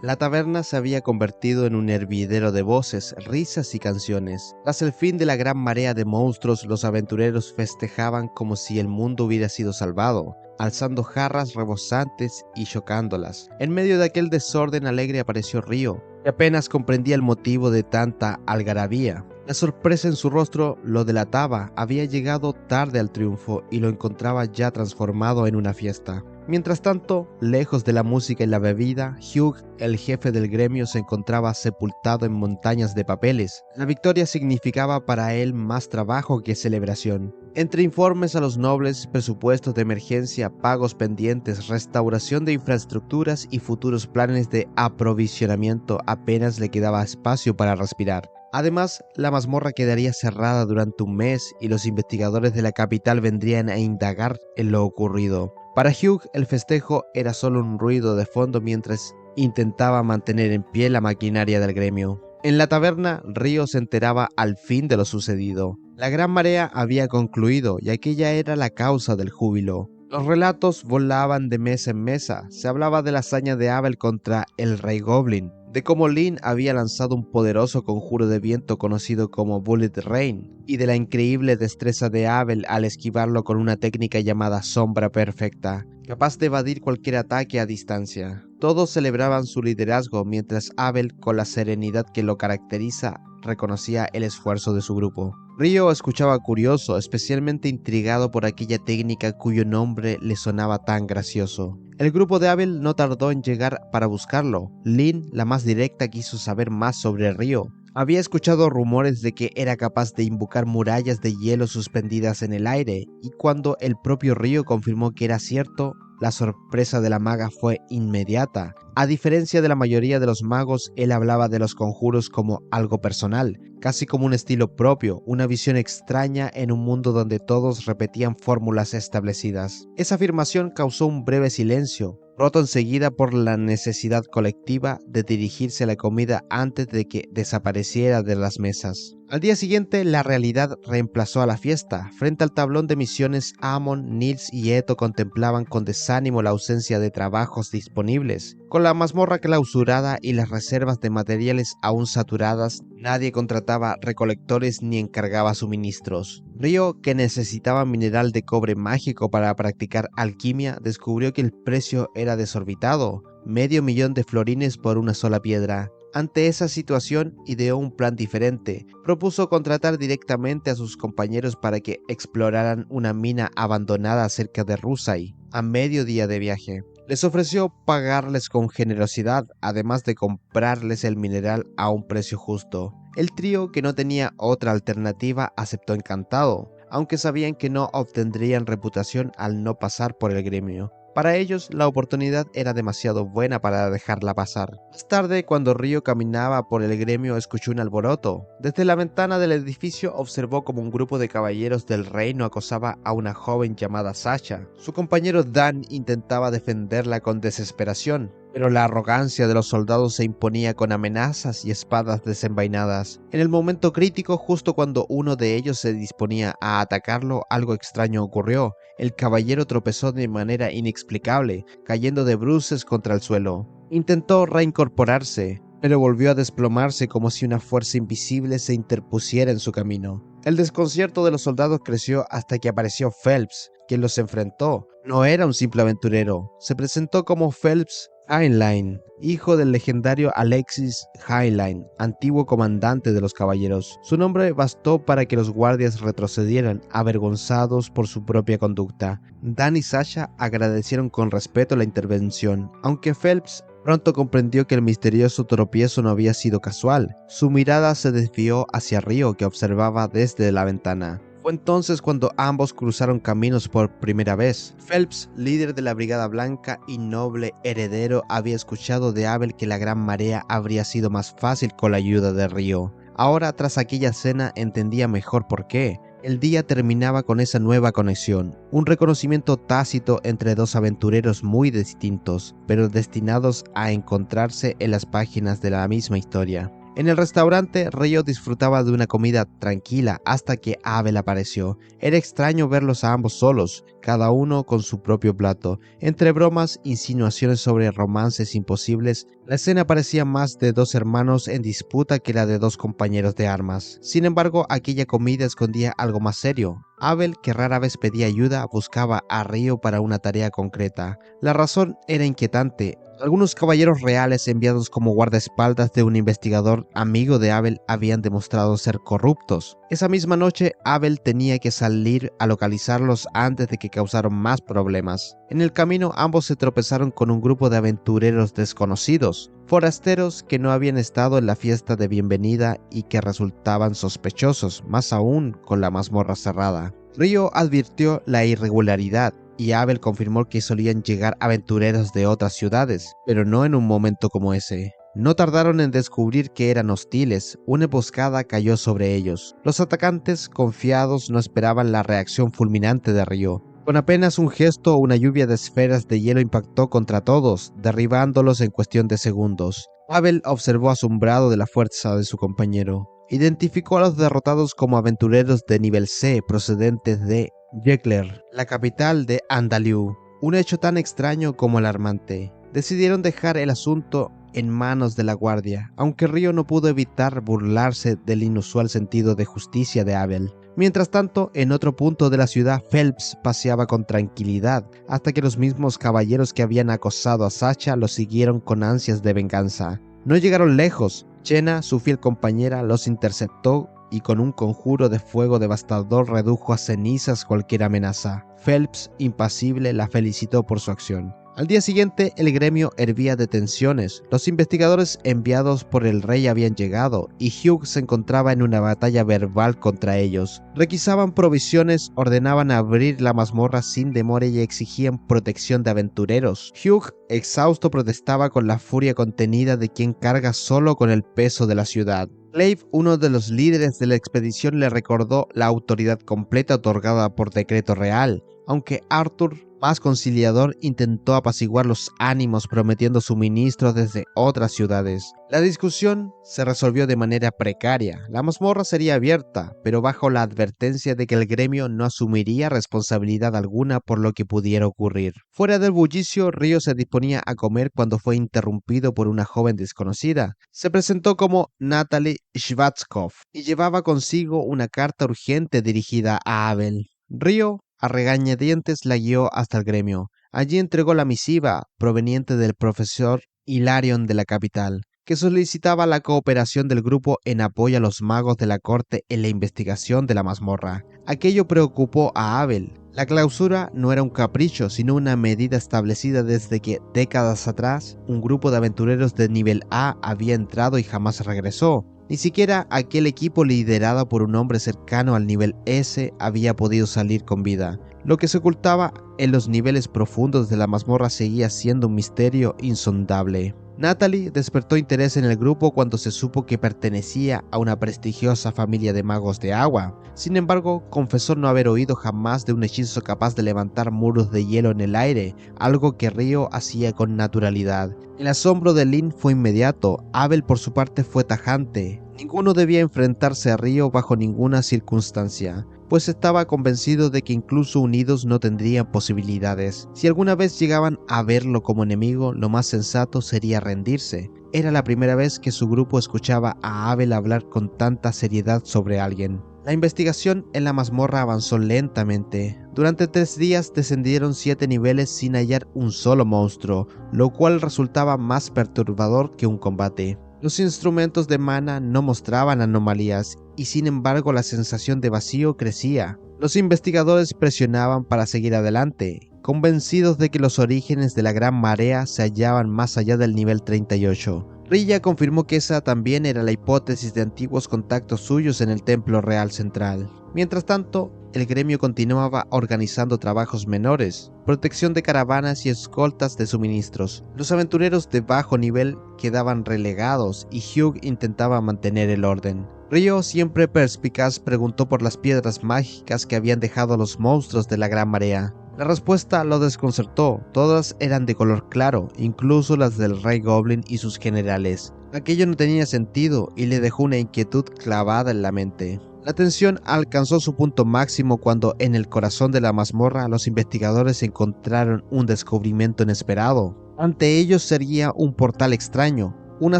La taberna se había convertido en un hervidero de voces, risas y canciones. Tras el fin de la gran marea de monstruos, los aventureros festejaban como si el mundo hubiera sido salvado, alzando jarras rebosantes y chocándolas. En medio de aquel desorden alegre apareció Ryo, que apenas comprendía el motivo de tanta algarabía. La sorpresa en su rostro lo delataba. Había llegado tarde al triunfo y lo encontraba ya transformado en una fiesta. Mientras tanto, lejos de la música y la bebida, Hugh, el jefe del gremio, se encontraba sepultado en montañas de papeles. La victoria significaba para él más trabajo que celebración. Entre informes a los nobles, presupuestos de emergencia, pagos pendientes, restauración de infraestructuras y futuros planes de aprovisionamiento, apenas le quedaba espacio para respirar. Además, la mazmorra quedaría cerrada durante un mes y los investigadores de la capital vendrían a indagar en lo ocurrido. Para Hugh, el festejo era solo un ruido de fondo mientras intentaba mantener en pie la maquinaria del gremio. En la taberna, Ryo se enteraba al fin de lo sucedido. La gran marea había concluido y aquella era la causa del júbilo. Los relatos volaban de mesa en mesa. Se hablaba de la hazaña de Abel contra el Rey Goblin, de cómo Lin había lanzado un poderoso conjuro de viento conocido como Bullet Rain, y de la increíble destreza de Abel al esquivarlo con una técnica llamada Sombra Perfecta, capaz de evadir cualquier ataque a distancia. Todos celebraban su liderazgo mientras Abel, con la serenidad que lo caracteriza, reconocía el esfuerzo de su grupo. Ryo escuchaba curioso, especialmente intrigado por aquella técnica cuyo nombre le sonaba tan gracioso. El grupo de Abel no tardó en llegar para buscarlo. Lin, la más directa, quiso saber más sobre Ryo. Había escuchado rumores de que era capaz de invocar murallas de hielo suspendidas en el aire, y cuando el propio Ryo confirmó que era cierto, la sorpresa de la maga fue inmediata. A diferencia de la mayoría de los magos, él hablaba de los conjuros como algo personal, casi como un estilo propio, una visión extraña en un mundo donde todos repetían fórmulas establecidas. Esa afirmación causó un breve silencio, roto enseguida por la necesidad colectiva de dirigirse a la comida antes de que desapareciera de las mesas. Al día siguiente, la realidad reemplazó a la fiesta. Frente al tablón de misiones, Amon, Nils y Eto contemplaban con desánimo la ausencia de trabajos disponibles. Con la mazmorra clausurada y las reservas de materiales aún saturadas, nadie contrataba recolectores ni encargaba suministros. Ryo, que necesitaba mineral de cobre mágico para practicar alquimia, descubrió que el precio era desorbitado, $500,000 de florines por una sola piedra. Ante esa situación, ideó un plan diferente. Propuso contratar directamente a sus compañeros para que exploraran una mina abandonada cerca de Rusai, a medio día de viaje. Les ofreció pagarles con generosidad, además de comprarles el mineral a un precio justo. El trío, que no tenía otra alternativa, aceptó encantado, aunque sabían que no obtendrían reputación al no pasar por el gremio. Para ellos, la oportunidad era demasiado buena para dejarla pasar. Más tarde, cuando Ryo caminaba por el gremio, escuchó un alboroto. Desde la ventana del edificio observó como un grupo de caballeros del reino acosaba a una joven llamada Sasha. Su compañero Dan intentaba defenderla con desesperación, pero la arrogancia de los soldados se imponía con amenazas y espadas desenvainadas. En el momento crítico, justo cuando uno de ellos se disponía a atacarlo, algo extraño ocurrió. El caballero tropezó de manera inexplicable, cayendo de bruces contra el suelo. Intentó reincorporarse, pero volvió a desplomarse como si una fuerza invisible se interpusiera en su camino. El desconcierto de los soldados creció hasta que apareció Phelps, quien los enfrentó. No era un simple aventurero, se presentó como Phelps Heinlein, hijo del legendario Alexis Heinlein, antiguo comandante de los caballeros. Su nombre bastó para que los guardias retrocedieran, avergonzados por su propia conducta. Dan y Sasha agradecieron con respeto la intervención, aunque Phelps pronto comprendió que el misterioso tropiezo no había sido casual. Su mirada se desvió hacia Ryo, que observaba desde la ventana. Fue entonces cuando ambos cruzaron caminos por primera vez. Phelps, líder de la Brigada Blanca y noble heredero, había escuchado de Abel que la Gran Marea habría sido más fácil con la ayuda de Ryo. Ahora, tras aquella cena, entendía mejor por qué. El día terminaba con esa nueva conexión, un reconocimiento tácito entre dos aventureros muy distintos, pero destinados a encontrarse en las páginas de la misma historia. En el restaurante, Ryo disfrutaba de una comida tranquila hasta que Abel apareció. Era extraño verlos a ambos solos, cada uno con su propio plato. Entre bromas, insinuaciones sobre romances imposibles, la escena parecía más de dos hermanos en disputa que la de dos compañeros de armas. Sin embargo, aquella comida escondía algo más serio. Abel, que rara vez pedía ayuda, buscaba a Ryo para una tarea concreta. La razón era inquietante. Algunos caballeros reales enviados como guardaespaldas de un investigador amigo de Abel habían demostrado ser corruptos. Esa misma noche, Abel tenía que salir a localizarlos antes de que causaran más problemas. En el camino, ambos se tropezaron con un grupo de aventureros desconocidos, forasteros que no habían estado en la fiesta de bienvenida y que resultaban sospechosos, más aún con la mazmorra cerrada. Ryo advirtió la irregularidad, y Abel confirmó que solían llegar aventureros de otras ciudades, pero no en un momento como ese. No tardaron en descubrir que eran hostiles. Una emboscada cayó sobre ellos. Los atacantes, confiados, no esperaban la reacción fulminante de Ryo. Con apenas un gesto, una lluvia de esferas de hielo impactó contra todos, derribándolos en cuestión de segundos. Abel observó asombrado de la fuerza de su compañero. Identificó a los derrotados como aventureros de nivel C procedentes de Yekler, la capital de Andalú. Un hecho tan extraño como alarmante. Decidieron dejar el asunto en manos de la guardia, aunque Ryo no pudo evitar burlarse del inusual sentido de justicia de Abel. Mientras tanto, en otro punto de la ciudad, Phelps paseaba con tranquilidad, hasta que los mismos caballeros que habían acosado a Sacha lo siguieron con ansias de venganza. No llegaron lejos. Chena, su fiel compañera, los interceptó y con un conjuro de fuego devastador redujo a cenizas cualquier amenaza. Phelps, impasible, la felicitó por su acción. Al día siguiente, el gremio hervía de tensiones. Los investigadores enviados por el rey habían llegado, y Hugh se encontraba en una batalla verbal contra ellos. Requisaban provisiones, ordenaban abrir la mazmorra sin demora y exigían protección de aventureros. Hugh, exhausto, protestaba con la furia contenida de quien carga solo con el peso de la ciudad. Clive, uno de los líderes de la expedición, le recordó la autoridad completa otorgada por decreto real, aunque Arthur, más conciliador, intentó apaciguar los ánimos prometiendo suministros desde otras ciudades. La discusión se resolvió de manera precaria. La mazmorra sería abierta, pero bajo la advertencia de que el gremio no asumiría responsabilidad alguna por lo que pudiera ocurrir. Fuera del bullicio, Ryo se disponía a comer cuando fue interrumpido por una joven desconocida. Se presentó como Natalie Schwarzkopf y llevaba consigo una carta urgente dirigida a Abel. Ryo, a regañadientes, la guió hasta el gremio. Allí entregó la misiva proveniente del profesor Hilarion de la capital, que solicitaba la cooperación del grupo en apoyo a los magos de la corte en la investigación de la mazmorra. Aquello preocupó a Abel. La clausura no era un capricho, sino una medida establecida desde que, décadas atrás, un grupo de aventureros de nivel A había entrado y jamás regresó. Ni siquiera aquel equipo liderado por un hombre cercano al nivel S había podido salir con vida. Lo que se ocultaba en los niveles profundos de la mazmorra seguía siendo un misterio insondable. Natalie despertó interés en el grupo cuando se supo que pertenecía a una prestigiosa familia de magos de agua. Sin embargo, confesó no haber oído jamás de un hechizo capaz de levantar muros de hielo en el aire, algo que Ryo hacía con naturalidad. El asombro de Lin fue inmediato. Abel, por su parte, fue tajante. Ninguno debía enfrentarse a Ryo bajo ninguna circunstancia, pues estaba convencido de que incluso unidos no tendrían posibilidades. Si alguna vez llegaban a verlo como enemigo, lo más sensato sería rendirse. Era la primera vez que su grupo escuchaba a Abel hablar con tanta seriedad sobre alguien. La investigación en la mazmorra avanzó lentamente. Durante 3 días descendieron 7 niveles sin hallar un solo monstruo, lo cual resultaba más perturbador que un combate. Los instrumentos de mana no mostraban anomalías y sin embargo la sensación de vacío crecía. Los investigadores presionaban para seguir adelante, convencidos de que los orígenes de la Gran Marea se hallaban más allá del nivel 38. Rilla confirmó que esa también era la hipótesis de antiguos contactos suyos en el Templo Real Central. Mientras tanto, el gremio continuaba organizando trabajos menores, protección de caravanas y escoltas de suministros. Los aventureros de bajo nivel quedaban relegados y Hugh intentaba mantener el orden. Ryo, siempre perspicaz, preguntó por las piedras mágicas que habían dejado los monstruos de la Gran Marea. La respuesta lo desconcertó. Todas eran de color claro, incluso las del Rey Goblin y sus generales. Aquello no tenía sentido y le dejó una inquietud clavada en la mente. La tensión alcanzó su punto máximo cuando, en el corazón de la mazmorra, los investigadores encontraron un descubrimiento inesperado. Ante ellos sería un portal extraño, una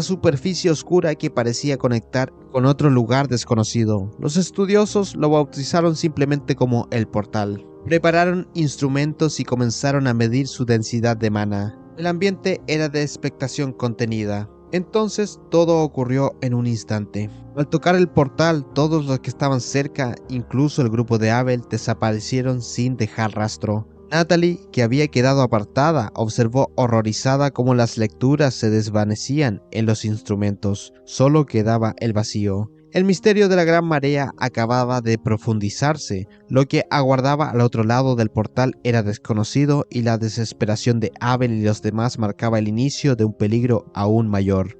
superficie oscura que parecía conectar con otro lugar desconocido. Los estudiosos lo bautizaron simplemente como el portal. Prepararon instrumentos y comenzaron a medir su densidad de mana. El ambiente era de expectación contenida. Entonces todo ocurrió en un instante. Al tocar el portal, todos los que estaban cerca, incluso el grupo de Abel, desaparecieron sin dejar rastro. Natalie, que había quedado apartada, observó horrorizada cómo las lecturas se desvanecían en los instrumentos. Solo quedaba el vacío. El misterio de la Gran Marea acababa de profundizarse. Lo que aguardaba al otro lado del portal era desconocido y la desesperación de Abel y los demás marcaba el inicio de un peligro aún mayor.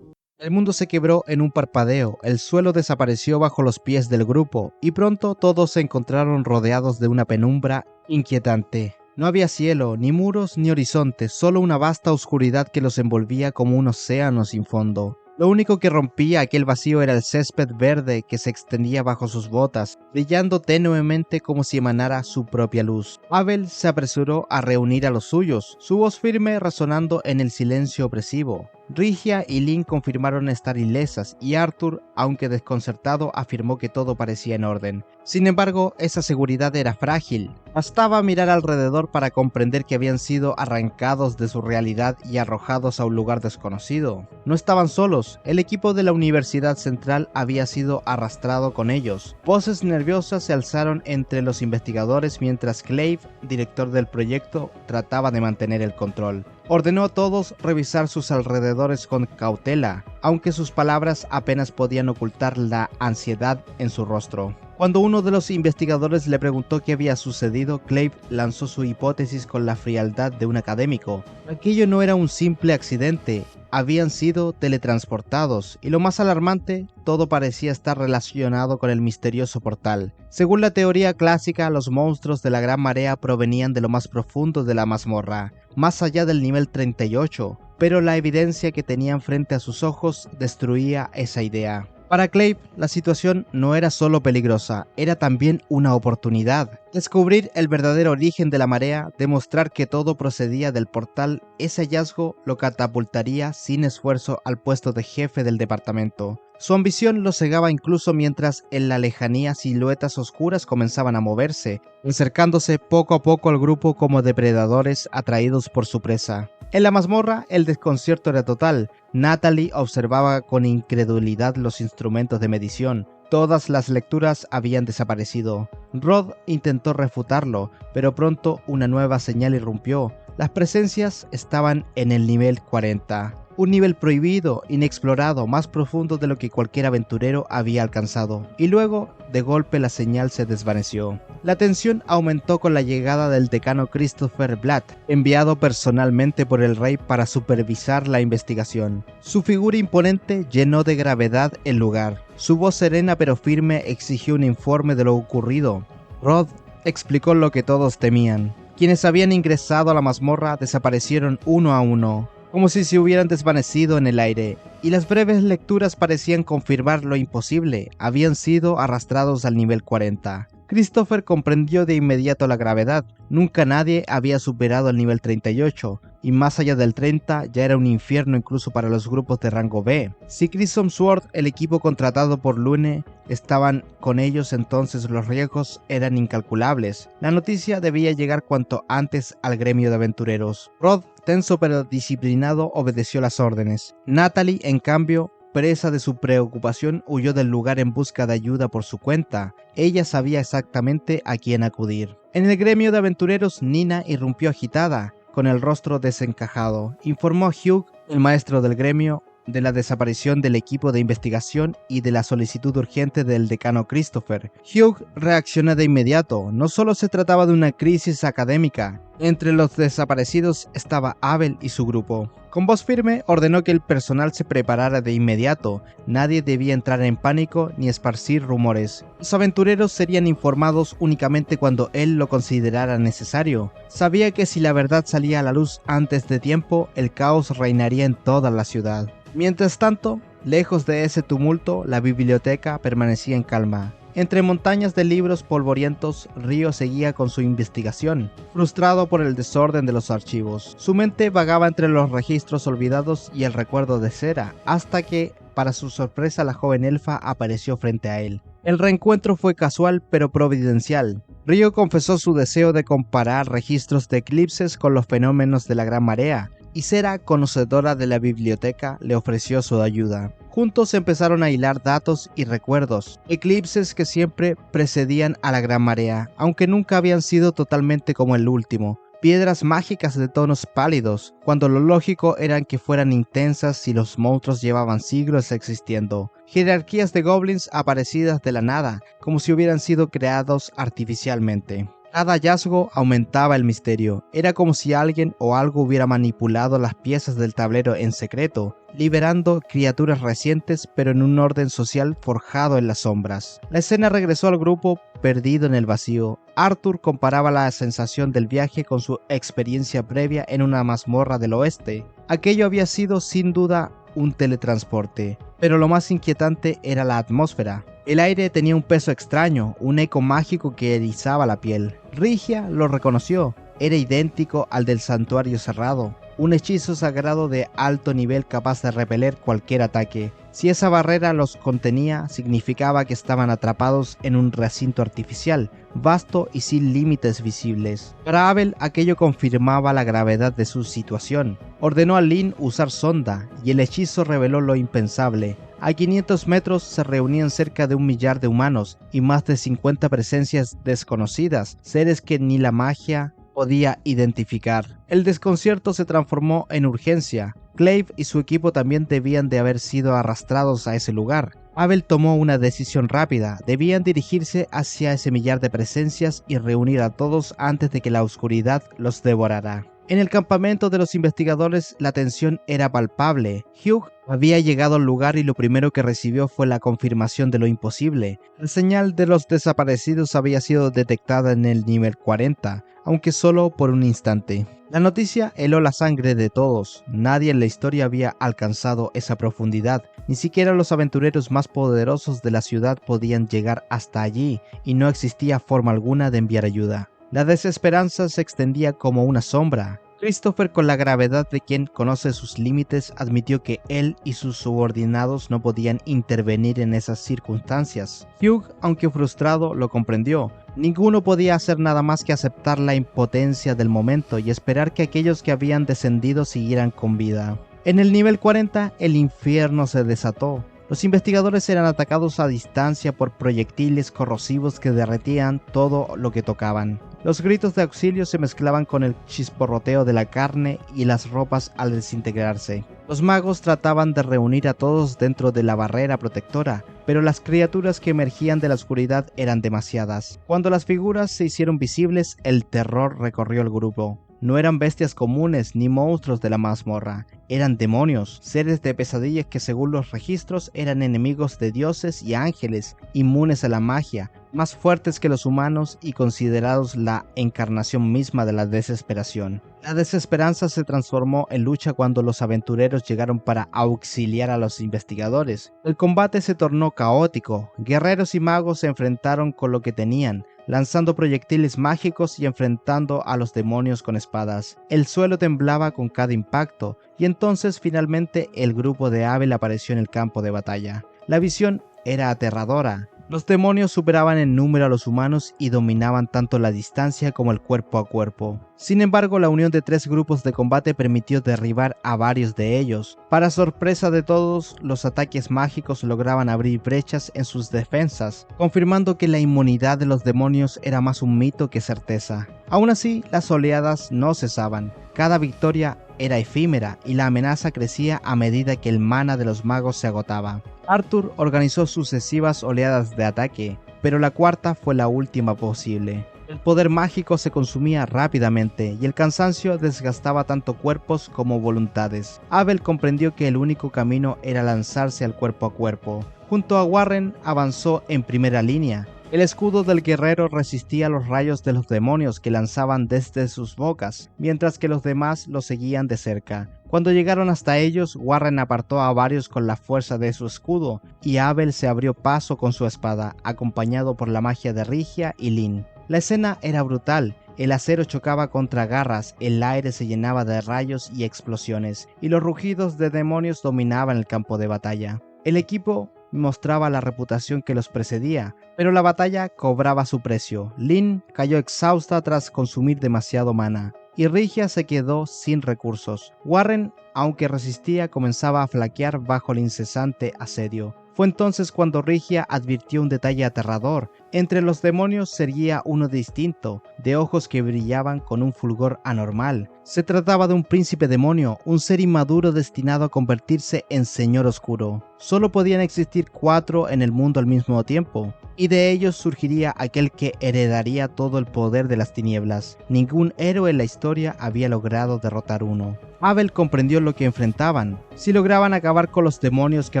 El mundo se quebró en un parpadeo, el suelo desapareció bajo los pies del grupo y pronto todos se encontraron rodeados de una penumbra inquietante. No había cielo, ni muros, ni horizonte, solo una vasta oscuridad que los envolvía como un océano sin fondo. Lo único que rompía aquel vacío era el césped verde que se extendía bajo sus botas, brillando tenuemente como si emanara su propia luz. Abel se apresuró a reunir a los suyos, su voz firme resonando en el silencio opresivo. Rigia y Lynn confirmaron estar ilesas y Arthur, aunque desconcertado, afirmó que todo parecía en orden. Sin embargo, esa seguridad era frágil. Bastaba mirar alrededor para comprender que habían sido arrancados de su realidad y arrojados a un lugar desconocido. No estaban solos, el equipo de la Universidad Central había sido arrastrado con ellos. Voces nerviosas se alzaron entre los investigadores mientras Clave, director del proyecto, trataba de mantener el control. Ordenó a todos revisar sus alrededores con cautela, aunque sus palabras apenas podían ocultar la ansiedad en su rostro. Cuando uno de los investigadores le preguntó qué había sucedido, Clave lanzó su hipótesis con la frialdad de un académico. Aquello no era un simple accidente, habían sido teletransportados, y lo más alarmante, todo parecía estar relacionado con el misterioso portal. Según la teoría clásica, los monstruos de la Gran Marea provenían de lo más profundo de la mazmorra, más allá del nivel 38, pero la evidencia que tenían frente a sus ojos destruía esa idea. Para Clave, la situación no era solo peligrosa, era también una oportunidad. Descubrir el verdadero origen de la marea, demostrar que todo procedía del portal, ese hallazgo lo catapultaría sin esfuerzo al puesto de jefe del departamento. Su ambición lo cegaba incluso mientras en la lejanía siluetas oscuras comenzaban a moverse, acercándose poco a poco al grupo como depredadores atraídos por su presa. En la mazmorra, el desconcierto era total. Natalie observaba con incredulidad los instrumentos de medición. Todas las lecturas habían desaparecido. Rod intentó refutarlo, pero pronto una nueva señal irrumpió. Las presencias estaban en el nivel 40. Un nivel prohibido, inexplorado, más profundo de lo que cualquier aventurero había alcanzado. Y luego, de golpe, la señal se desvaneció. La tensión aumentó con la llegada del decano Christopher Blatt, enviado personalmente por el rey para supervisar la investigación. Su figura imponente llenó de gravedad el lugar. Su voz serena pero firme exigió un informe de lo ocurrido. Rod explicó lo que todos temían. Quienes habían ingresado a la mazmorra desaparecieron uno a uno, como si se hubieran desvanecido en el aire, y las breves lecturas parecían confirmar lo imposible, habían sido arrastrados al nivel 40. Christopher comprendió de inmediato la gravedad, nunca nadie había superado el nivel 38, y más allá del 30 ya era un infierno incluso para los grupos de rango B. Si Crimson Sword, el equipo contratado por Lune, estaban con ellos, entonces los riesgos eran incalculables. La noticia debía llegar cuanto antes al gremio de aventureros. Rod, tenso pero disciplinado, obedeció las órdenes. Natalie, en cambio, presa de su preocupación, huyó del lugar en busca de ayuda por su cuenta. Ella sabía exactamente a quién acudir. En el gremio de aventureros, Nina irrumpió agitada, con el rostro desencajado. Informó a Hugh, el maestro del gremio, de la desaparición del equipo de investigación y de la solicitud urgente del decano Christopher. Hugh reaccionó de inmediato. No solo se trataba de una crisis académica. Entre los desaparecidos estaba Abel y su grupo. Con voz firme ordenó que el personal se preparara de inmediato. Nadie debía entrar en pánico ni esparcir rumores. Los aventureros serían informados únicamente cuando él lo considerara necesario. Sabía que si la verdad salía a la luz antes de tiempo, el caos reinaría en toda la ciudad. Mientras tanto, lejos de ese tumulto, la biblioteca permanecía en calma. Entre montañas de libros polvorientos, Río seguía con su investigación, frustrado por el desorden de los archivos. Su mente vagaba entre los registros olvidados y el recuerdo de Cera, hasta que, para su sorpresa, la joven elfa apareció frente a él. El reencuentro fue casual pero providencial. Río confesó su deseo de comparar registros de eclipses con los fenómenos de la Gran Marea, y Cera, conocedora de la biblioteca, le ofreció su ayuda. Juntos empezaron a hilar datos y recuerdos, eclipses que siempre precedían a la Gran Marea, aunque nunca habían sido totalmente como el último. Piedras mágicas de tonos pálidos, cuando lo lógico eran que fueran intensas si los monstruos llevaban siglos existiendo. Jerarquías de goblins aparecidas de la nada, como si hubieran sido creados artificialmente. Cada hallazgo aumentaba el misterio. Era como si alguien o algo hubiera manipulado las piezas del tablero en secreto, liberando criaturas recientes pero en un orden social forjado en las sombras. La escena regresó al grupo perdido en el vacío. Arthur comparaba la sensación del viaje con su experiencia previa en una mazmorra del oeste. Aquello había sido sin duda un teletransporte, pero lo más inquietante era la atmósfera. El aire tenía un peso extraño, un eco mágico que erizaba la piel. Rigia lo reconoció, era idéntico al del santuario cerrado, un hechizo sagrado de alto nivel capaz de repeler cualquier ataque. Si esa barrera los contenía, significaba que estaban atrapados en un recinto artificial, vasto y sin límites visibles. Para Abel, aquello confirmaba la gravedad de su situación. Ordenó a Lynn usar sonda, y el hechizo reveló lo impensable. A 500 metros se reunían cerca de 1 millar de humanos y más de 50 presencias desconocidas, seres que ni la magia podía identificar. El desconcierto se transformó en urgencia. Clave y su equipo también debían de haber sido arrastrados a ese lugar. Abel tomó una decisión rápida. Debían dirigirse hacia ese millar de presencias y reunir a todos antes de que la oscuridad los devorara. En el campamento de los investigadores la tensión era palpable. Hugh había llegado al lugar y lo primero que recibió fue la confirmación de lo imposible. La señal de los desaparecidos había sido detectada en el nivel 40, aunque solo por un instante. La noticia heló la sangre de todos. Nadie en la historia había alcanzado esa profundidad. Ni siquiera los aventureros más poderosos de la ciudad podían llegar hasta allí, y no existía forma alguna de enviar ayuda. La desesperanza se extendía como una sombra. Christopher, con la gravedad de quien conoce sus límites, admitió que él y sus subordinados no podían intervenir en esas circunstancias. Hugh, aunque frustrado, lo comprendió. Ninguno podía hacer nada más que aceptar la impotencia del momento y esperar que aquellos que habían descendido siguieran con vida. En el nivel 40, el infierno se desató. Los investigadores eran atacados a distancia por proyectiles corrosivos que derretían todo lo que tocaban. Los gritos de auxilio se mezclaban con el chisporroteo de la carne y las ropas al desintegrarse. Los magos trataban de reunir a todos dentro de la barrera protectora, pero las criaturas que emergían de la oscuridad eran demasiadas. Cuando las figuras se hicieron visibles, el terror recorrió el grupo. No eran bestias comunes ni monstruos de la mazmorra, eran demonios, seres de pesadillas que según los registros eran enemigos de dioses y ángeles, inmunes a la magia, más fuertes que los humanos y considerados la encarnación misma de la desesperación. La desesperanza se transformó en lucha cuando los aventureros llegaron para auxiliar a los investigadores. El combate se tornó caótico, guerreros y magos se enfrentaron con lo que tenían, lanzando proyectiles mágicos y enfrentando a los demonios con espadas. El suelo temblaba con cada impacto, y entonces finalmente el grupo de Abel apareció en el campo de batalla. La visión era aterradora. Los demonios superaban en número a los humanos y dominaban tanto la distancia como el cuerpo a cuerpo. Sin embargo, la unión de 3 grupos de combate permitió derribar a varios de ellos. Para sorpresa de todos, los ataques mágicos lograban abrir brechas en sus defensas, confirmando que la inmunidad de los demonios era más un mito que certeza. Aún así, las oleadas no cesaban. Cada victoria era efímera y la amenaza crecía a medida que el mana de los magos se agotaba. Arthur organizó sucesivas oleadas de ataque, pero la cuarta fue la última posible. El poder mágico se consumía rápidamente y el cansancio desgastaba tanto cuerpos como voluntades. Abel comprendió que el único camino era lanzarse al cuerpo a cuerpo. Junto a Warren avanzó en primera línea. El escudo del guerrero resistía los rayos de los demonios que lanzaban desde sus bocas, mientras que los demás lo seguían de cerca. Cuando llegaron hasta ellos, Warren apartó a varios con la fuerza de su escudo, y Abel se abrió paso con su espada, acompañado por la magia de Rigia y Lynn. La escena era brutal. El acero chocaba contra garras, el aire se llenaba de rayos y explosiones, y los rugidos de demonios dominaban el campo de batalla. El equipo mostraba la reputación que los precedía, pero la batalla cobraba su precio. Lynn cayó exhausta tras consumir demasiado mana, y Rigia se quedó sin recursos. Warren, aunque resistía, comenzaba a flaquear bajo el incesante asedio. Fue entonces cuando Rigia advirtió un detalle aterrador. Entre los demonios se erguía uno distinto, de ojos que brillaban con un fulgor anormal. Se trataba de un príncipe demonio, un ser inmaduro destinado a convertirse en señor oscuro. Solo podían existir 4 en el mundo al mismo tiempo, y de ellos surgiría aquel que heredaría todo el poder de las tinieblas. Ningún héroe en la historia había logrado derrotar uno. Abel comprendió lo que enfrentaban. Si lograban acabar con los demonios que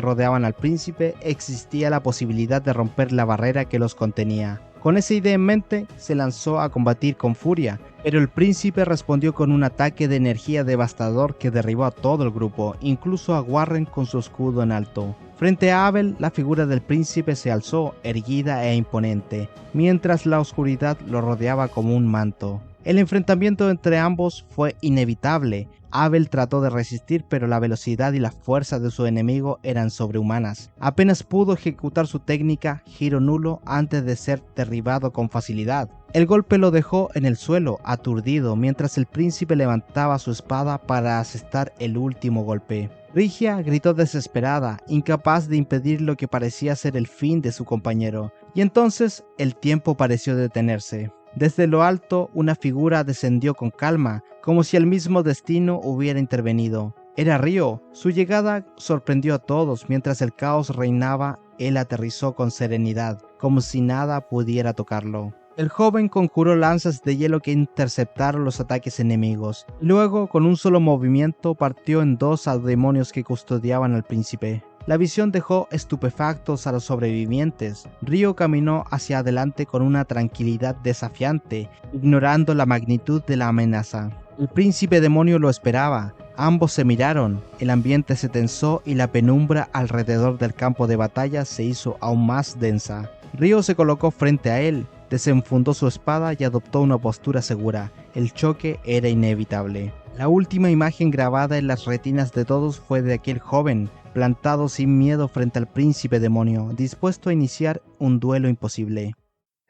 rodeaban al príncipe, existía la posibilidad de romper la barrera que los contenía. Con esa idea en mente, se lanzó a combatir con furia, pero el príncipe respondió con un ataque de energía devastador que derribó a todo el grupo, incluso a Warren con su escudo en alto. Frente a Abel, la figura del príncipe se alzó, erguida e imponente, mientras la oscuridad lo rodeaba como un manto. El enfrentamiento entre ambos fue inevitable. Abel trató de resistir, pero la velocidad y la fuerza de su enemigo eran sobrehumanas. Apenas pudo ejecutar su técnica giro nulo antes de ser derribado con facilidad. El golpe lo dejó en el suelo, aturdido, mientras el príncipe levantaba su espada para asestar el último golpe. Rigia gritó desesperada, incapaz de impedir lo que parecía ser el fin de su compañero, y entonces el tiempo pareció detenerse. Desde lo alto, una figura descendió con calma, como si el mismo destino hubiera intervenido. Era Ryo. Su llegada sorprendió a todos. Mientras el caos reinaba, él aterrizó con serenidad, como si nada pudiera tocarlo. El joven conjuró lanzas de hielo que interceptaron los ataques enemigos. Luego, con un solo movimiento, partió en 2 a demonios que custodiaban al príncipe. La visión dejó estupefactos a los sobrevivientes. Ryo caminó hacia adelante con una tranquilidad desafiante, ignorando la magnitud de la amenaza. El príncipe demonio lo esperaba. Ambos se miraron, el ambiente se tensó y la penumbra alrededor del campo de batalla se hizo aún más densa. Ryo se colocó frente a él, desenfundó su espada y adoptó una postura segura. El choque era inevitable. La última imagen grabada en las retinas de todos fue de aquel joven, plantado sin miedo frente al príncipe demonio, dispuesto a iniciar un duelo imposible.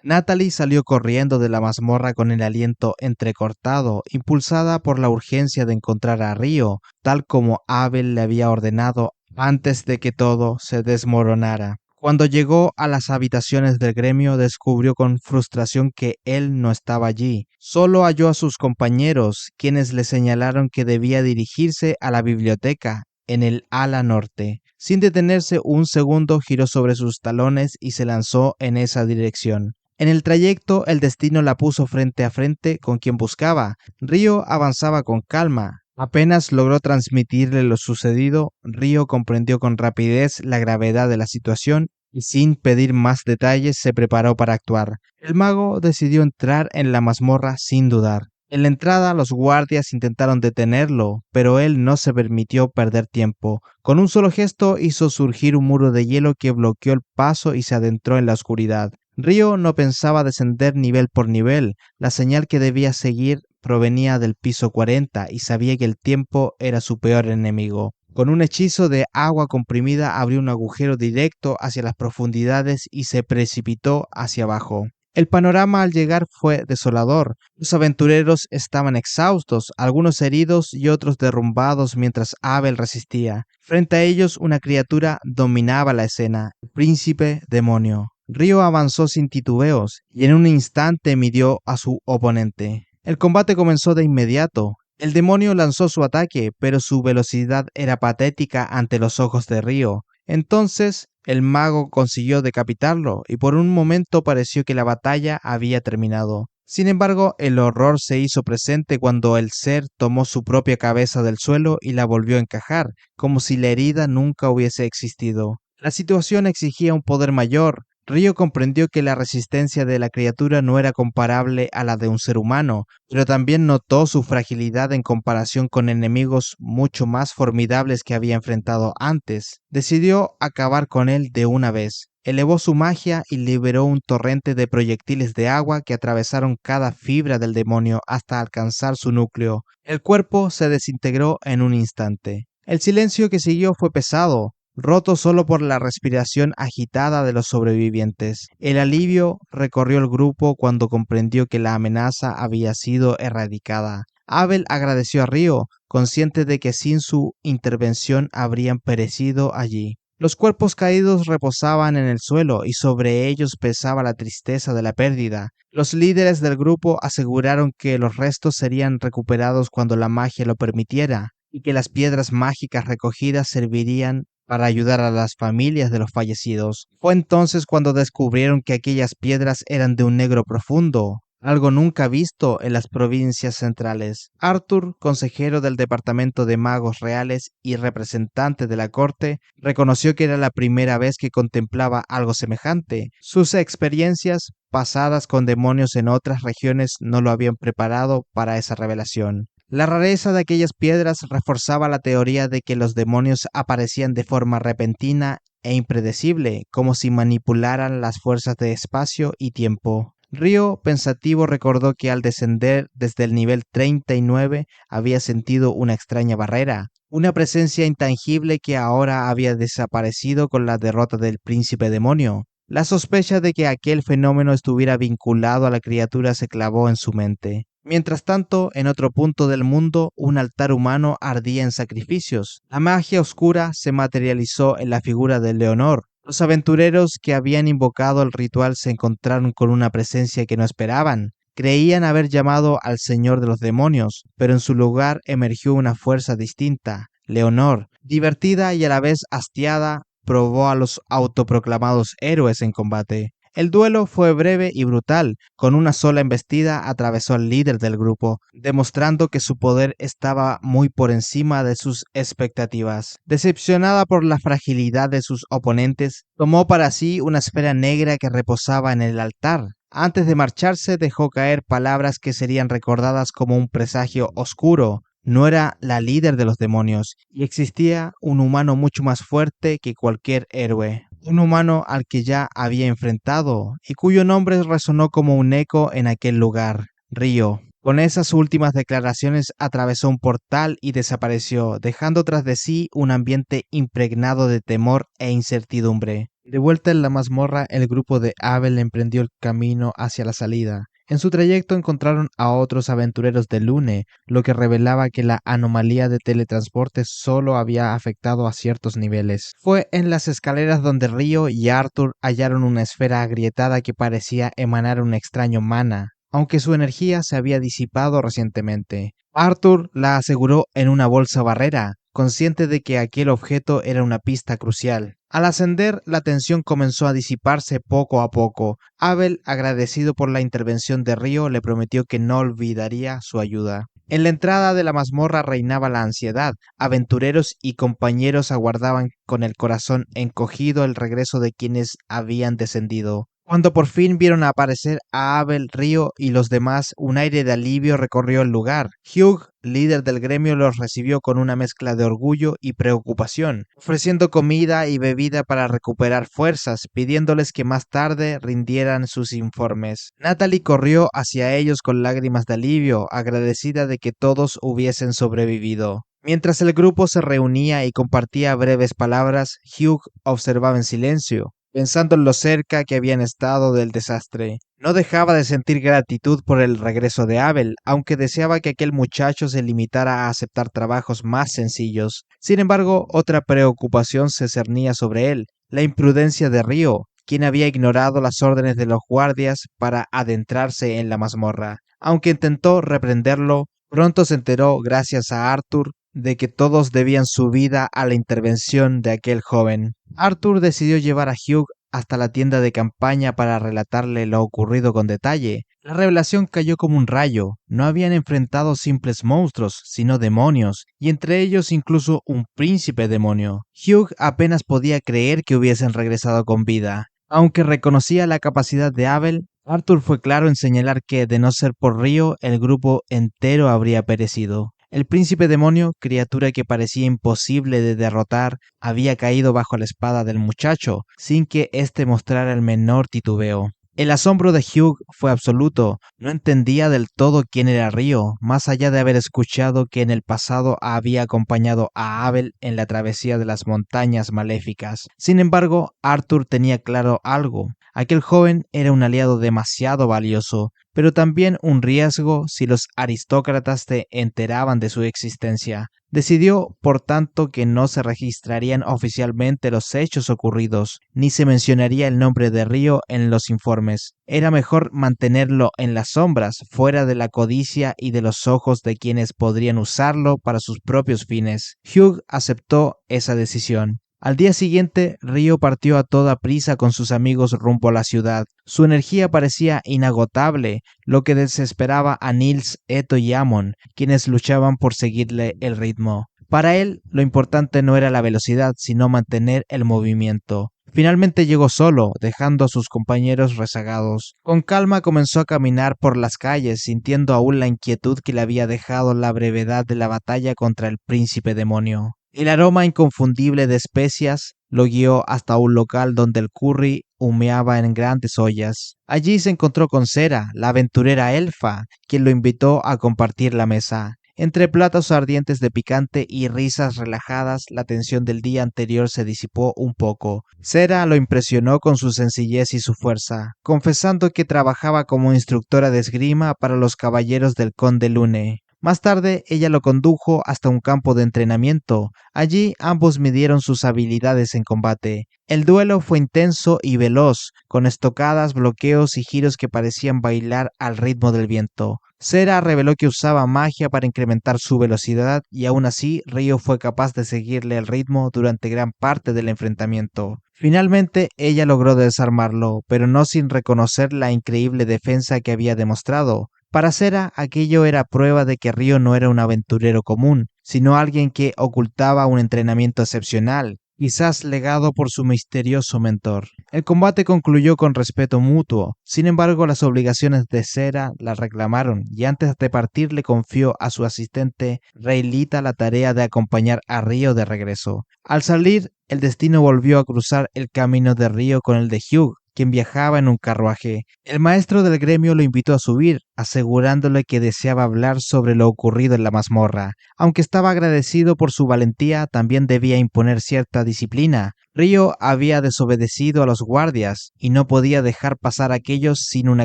Natalie salió corriendo de la mazmorra con el aliento entrecortado, impulsada por la urgencia de encontrar a Ryo, tal como Abel le había ordenado antes de que todo se desmoronara. Cuando llegó a las habitaciones del gremio, descubrió con frustración que él no estaba allí. Solo halló a sus compañeros, quienes le señalaron que debía dirigirse a la biblioteca, en el ala norte. Sin detenerse un segundo, giró sobre sus talones y se lanzó en esa dirección. En el trayecto, el destino la puso frente a frente con quien buscaba. Ryo avanzaba con calma. Apenas logró transmitirle lo sucedido, Ryo comprendió con rapidez la gravedad de la situación y sin pedir más detalles se preparó para actuar. El mago decidió entrar en la mazmorra sin dudar. En la entrada los guardias intentaron detenerlo, pero él no se permitió perder tiempo. Con un solo gesto hizo surgir un muro de hielo que bloqueó el paso y se adentró en la oscuridad. Ryo no pensaba descender nivel por nivel. La señal que debía seguir provenía del piso 40 y sabía que el tiempo era su peor enemigo. Con un hechizo de agua comprimida abrió un agujero directo hacia las profundidades y se precipitó hacia abajo. El panorama al llegar fue desolador. Los aventureros estaban exhaustos, algunos heridos y otros derrumbados mientras Abel resistía. Frente a ellos una criatura dominaba la escena, el príncipe demonio. Ryo avanzó sin titubeos y en un instante midió a su oponente. El combate comenzó de inmediato. El demonio lanzó su ataque, pero su velocidad era patética ante los ojos de Ryo. Entonces, el mago consiguió decapitarlo y por un momento pareció que la batalla había terminado. Sin embargo, el horror se hizo presente cuando el ser tomó su propia cabeza del suelo y la volvió a encajar, como si la herida nunca hubiese existido. La situación exigía un poder mayor. Ryo comprendió que la resistencia de la criatura no era comparable a la de un ser humano, pero también notó su fragilidad en comparación con enemigos mucho más formidables que había enfrentado antes. Decidió acabar con él de una vez. Elevó su magia y liberó un torrente de proyectiles de agua que atravesaron cada fibra del demonio hasta alcanzar su núcleo. El cuerpo se desintegró en un instante. El silencio que siguió fue pesado, roto solo por la respiración agitada de los sobrevivientes. El alivio recorrió el grupo cuando comprendió que la amenaza había sido erradicada. Abel agradeció a Ryo, consciente de que sin su intervención habrían perecido allí. Los cuerpos caídos reposaban en el suelo y sobre ellos pesaba la tristeza de la pérdida. Los líderes del grupo aseguraron que los restos serían recuperados cuando la magia lo permitiera y que las piedras mágicas recogidas servirían para ayudar a las familias de los fallecidos. Fue entonces cuando descubrieron que aquellas piedras eran de un negro profundo, algo nunca visto en las provincias centrales. Arthur, consejero del Departamento de Magos Reales y representante de la corte, reconoció que era la primera vez que contemplaba algo semejante. Sus experiencias pasadas con demonios en otras regiones no lo habían preparado para esa revelación. La rareza de aquellas piedras reforzaba la teoría de que los demonios aparecían de forma repentina e impredecible, como si manipularan las fuerzas de espacio y tiempo. Ryo, pensativo, recordó que al descender desde el nivel 39 había sentido una extraña barrera, una presencia intangible que ahora había desaparecido con la derrota del príncipe demonio. La sospecha de que aquel fenómeno estuviera vinculado a la criatura se clavó en su mente. Mientras tanto, en otro punto del mundo, un altar humano ardía en sacrificios. La magia oscura se materializó en la figura de Leonor. Los aventureros que habían invocado el ritual se encontraron con una presencia que no esperaban. Creían haber llamado al Señor de los Demonios, pero en su lugar emergió una fuerza distinta. Leonor, divertida y a la vez hastiada, probó a los autoproclamados héroes en combate. El duelo fue breve y brutal. Con una sola embestida atravesó al líder del grupo, demostrando que su poder estaba muy por encima de sus expectativas. Decepcionada por la fragilidad de sus oponentes, tomó para sí una esfera negra que reposaba en el altar. Antes de marcharse dejó caer palabras que serían recordadas como un presagio oscuro. No era la líder de los demonios, y existía un humano mucho más fuerte que cualquier héroe. Un humano al que ya había enfrentado, y cuyo nombre resonó como un eco en aquel lugar, Ryo. Con esas últimas declaraciones atravesó un portal y desapareció, dejando tras de sí un ambiente impregnado de temor e incertidumbre. De vuelta en la mazmorra, el grupo de Abel emprendió el camino hacia la salida. En su trayecto encontraron a otros aventureros de Lune, lo que revelaba que la anomalía de teletransporte solo había afectado a ciertos niveles. Fue en las escaleras donde Ryo y Arthur hallaron una esfera agrietada que parecía emanar un extraño mana, aunque su energía se había disipado recientemente. Arthur la aseguró en una bolsa barrera, consciente de que aquel objeto era una pista crucial. Al ascender, la tensión comenzó a disiparse poco a poco. Abel, agradecido por la intervención de Ryo, le prometió que no olvidaría su ayuda. En la entrada de la mazmorra reinaba la ansiedad. Aventureros y compañeros aguardaban con el corazón encogido el regreso de quienes habían descendido. Cuando por fin vieron aparecer a Abel, Ryo y los demás, un aire de alivio recorrió el lugar. Hugh, líder del gremio, los recibió con una mezcla de orgullo y preocupación, ofreciendo comida y bebida para recuperar fuerzas, pidiéndoles que más tarde rindieran sus informes. Natalie corrió hacia ellos con lágrimas de alivio, agradecida de que todos hubiesen sobrevivido. Mientras el grupo se reunía y compartía breves palabras, Hugh observaba en silencio, pensando en lo cerca que habían estado del desastre. No dejaba de sentir gratitud por el regreso de Abel, aunque deseaba que aquel muchacho se limitara a aceptar trabajos más sencillos. Sin embargo, otra preocupación se cernía sobre él, la imprudencia de Ryo, quien había ignorado las órdenes de los guardias para adentrarse en la mazmorra. Aunque intentó reprenderlo, pronto se enteró, gracias a Arthur, de que todos debían su vida a la intervención de aquel joven. Arthur decidió llevar a Hugh hasta la tienda de campaña para relatarle lo ocurrido con detalle. La revelación cayó como un rayo. No habían enfrentado simples monstruos, sino demonios, y entre ellos incluso un príncipe demonio. Hugh apenas podía creer que hubiesen regresado con vida. Aunque reconocía la capacidad de Abel, Arthur fue claro en señalar que, de no ser por Ryo, el grupo entero habría perecido. El príncipe demonio, criatura que parecía imposible de derrotar, había caído bajo la espada del muchacho, sin que éste mostrara el menor titubeo. El asombro de Hugh fue absoluto. No entendía del todo quién era Ryo, más allá de haber escuchado que en el pasado había acompañado a Abel en la travesía de las montañas maléficas. Sin embargo, Arthur tenía claro algo. Aquel joven era un aliado demasiado valioso, pero también un riesgo si los aristócratas se enteraban de su existencia. Decidió, por tanto, que no se registrarían oficialmente los hechos ocurridos, ni se mencionaría el nombre de Río en los informes. Era mejor mantenerlo en las sombras, fuera de la codicia y de los ojos de quienes podrían usarlo para sus propios fines. Hugh aceptó esa decisión. Al día siguiente, Río partió a toda prisa con sus amigos rumbo a la ciudad. Su energía parecía inagotable, lo que desesperaba a Nils, Eto y Amon, quienes luchaban por seguirle el ritmo. Para él, lo importante no era la velocidad, sino mantener el movimiento. Finalmente llegó solo, dejando a sus compañeros rezagados. Con calma comenzó a caminar por las calles, sintiendo aún la inquietud que le había dejado la brevedad de la batalla contra el príncipe demonio. El aroma inconfundible de especias lo guió hasta un local donde el curry humeaba en grandes ollas. Allí se encontró con Sera, la aventurera elfa, quien lo invitó a compartir la mesa. Entre platos ardientes de picante y risas relajadas, la tensión del día anterior se disipó un poco. Sera lo impresionó con su sencillez y su fuerza, confesando que trabajaba como instructora de esgrima para los caballeros del conde Lune. Más tarde, ella lo condujo hasta un campo de entrenamiento. Allí ambos midieron sus habilidades en combate. El duelo fue intenso y veloz, con estocadas, bloqueos y giros que parecían bailar al ritmo del viento. Sera reveló que usaba magia para incrementar su velocidad y aún así Río fue capaz de seguirle el ritmo durante gran parte del enfrentamiento. Finalmente ella logró desarmarlo, pero no sin reconocer la increíble defensa que había demostrado. Para Sera, aquello era prueba de que Río no era un aventurero común, sino alguien que ocultaba un entrenamiento excepcional, quizás legado por su misterioso mentor. El combate concluyó con respeto mutuo, sin embargo las obligaciones de Sera la reclamaron y antes de partir le confió a su asistente Reylita la tarea de acompañar a Río de regreso. Al salir, el destino volvió a cruzar el camino de Río con el de Hugh, quien viajaba en un carruaje. El maestro del gremio lo invitó a subir, asegurándole que deseaba hablar sobre lo ocurrido en la mazmorra. Aunque estaba agradecido por su valentía, también debía imponer cierta disciplina. Río había desobedecido a los guardias y no podía dejar pasar aquellos sin una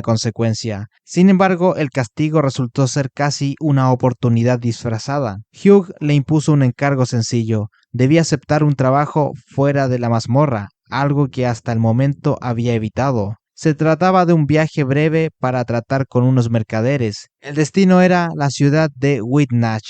consecuencia. Sin embargo, el castigo resultó ser casi una oportunidad disfrazada. Hugh le impuso un encargo sencillo. Debía aceptar un trabajo fuera de la mazmorra, algo que hasta el momento había evitado. Se trataba de un viaje breve para tratar con unos mercaderes. El destino era la ciudad de Whitnach.